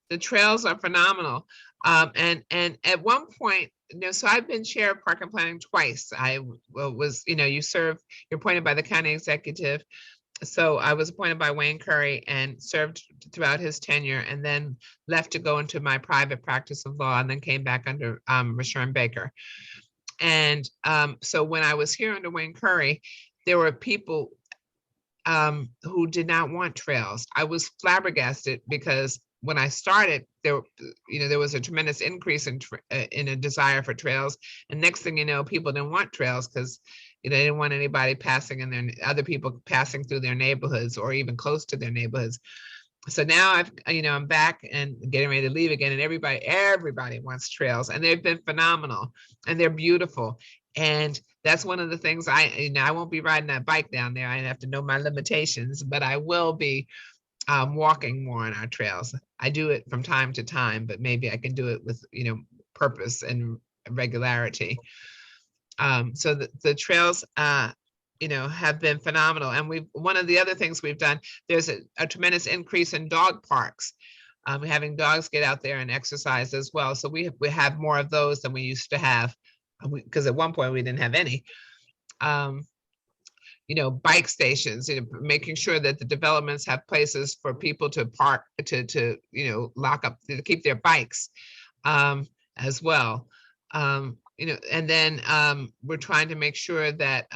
The trails are phenomenal. And at one point, you know, so I've been chair of park and planning twice. I was, you know, you're appointed by the county executive. So I was appointed by Wayne Curry and served throughout his tenure, and then left to go into my private practice of law, and then came back under Rashawn Baker. And so when I was here under Wayne Curry, there were people who did not want trails. I was flabbergasted, because when I started, there was a tremendous increase in a desire for trails. And next thing you know, people didn't want trails, because they didn't want anybody passing other people passing through their neighborhoods or even close to their neighborhoods. So now I'm back and getting ready to leave again, and everybody wants trails, and they've been phenomenal, and they're beautiful. And that's one of the things I won't be riding that bike down there. I have to know my limitations, but I will be walking more on our trails. I do it from time to time, but maybe I can do it with, purpose and regularity. So the trails, have been phenomenal. And one of the other things we've done, there's a tremendous increase in dog parks. Having dogs get out there and exercise as well. So we have more of those than we used to have, because at one point we didn't have any. Bike stations, making sure that the developments have places for people to park, to lock up, to keep their bikes as well. And then we're trying to make sure that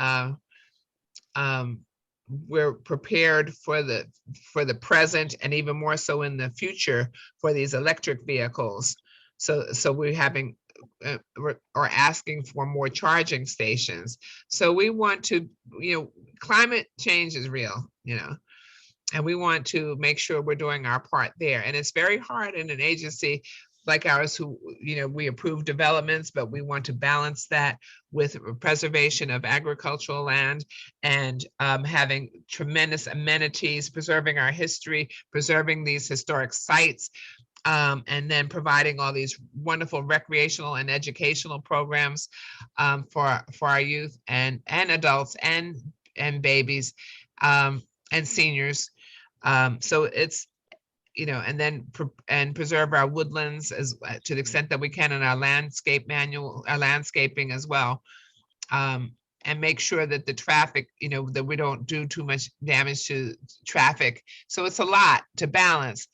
we're prepared for the present, and even more so in the future, for these electric vehicles. So we're having or asking for more charging stations. So we want to, climate change is real, and we want to make sure we're doing our part there. And it's very hard in an agency like ours, who, we approve developments, but we want to balance that with preservation of agricultural land, and having tremendous amenities, preserving our history, preserving these historic sites, and then providing all these wonderful recreational and educational programs for our youth and adults and babies and seniors. So it's, and then preserve our woodlands as to the extent that we can in our landscaping as well, and make sure that the traffic, that we don't do too much damage to traffic. So it's a lot to balance,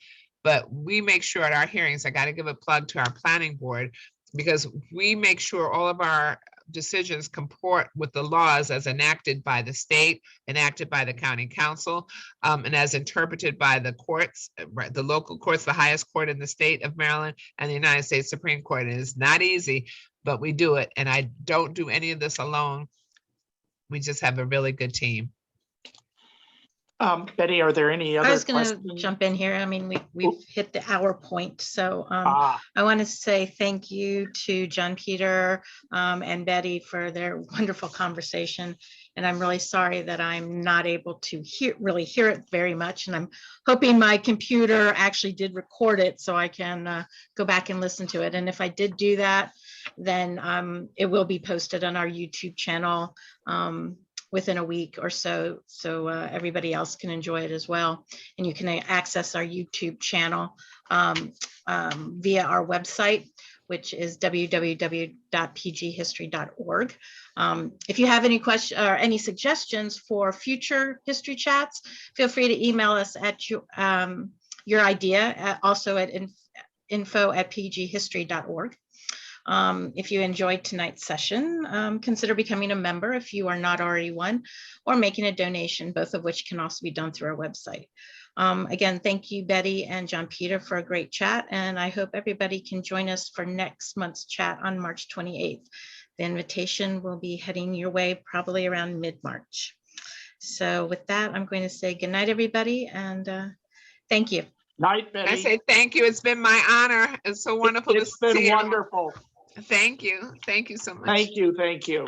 but we make sure at our hearings, I got to give a plug to our planning board, because we make sure all of our decisions comport with the laws as enacted by the state, enacted by the county council, and as interpreted by the courts, the local courts, the highest court in the state of Maryland, and the United States Supreme Court. And it's not easy, but we do it. And I don't do any of this alone. we just have a really good team. Betty, are there any I other was going to questions? jump in here. I mean, we've hit the hour point. So Ah, I want to say thank you to John Peter and Betty for their wonderful conversation. And I'm really sorry that I'm not able to really hear it very much. And I'm hoping my computer actually did record it so I can go back and listen to it. And if I did do that, then it will be posted on our YouTube channel within a week or so, so everybody else can enjoy it as well. And you can access our YouTube channel via our website, which is www.pghistory.org. If you have any questions or any suggestions for future history chats, feel free to email us at your idea, also at info@pghistory.org. If you enjoyed tonight's session, consider becoming a member if you are not already one, or making a donation, both of which can also be done through our website. Again, thank you, Betty and John Peter, for a great chat, and I hope everybody can join us for next month's chat on March 28th. The invitation will be heading your way probably around mid-March. So with that, I'm going to say good night, everybody, and thank you. night, Betty. I say thank you. It's been my honor. It's so wonderful to see you. It's been wonderful. Thank you. Thank you so much. Thank you. Thank you.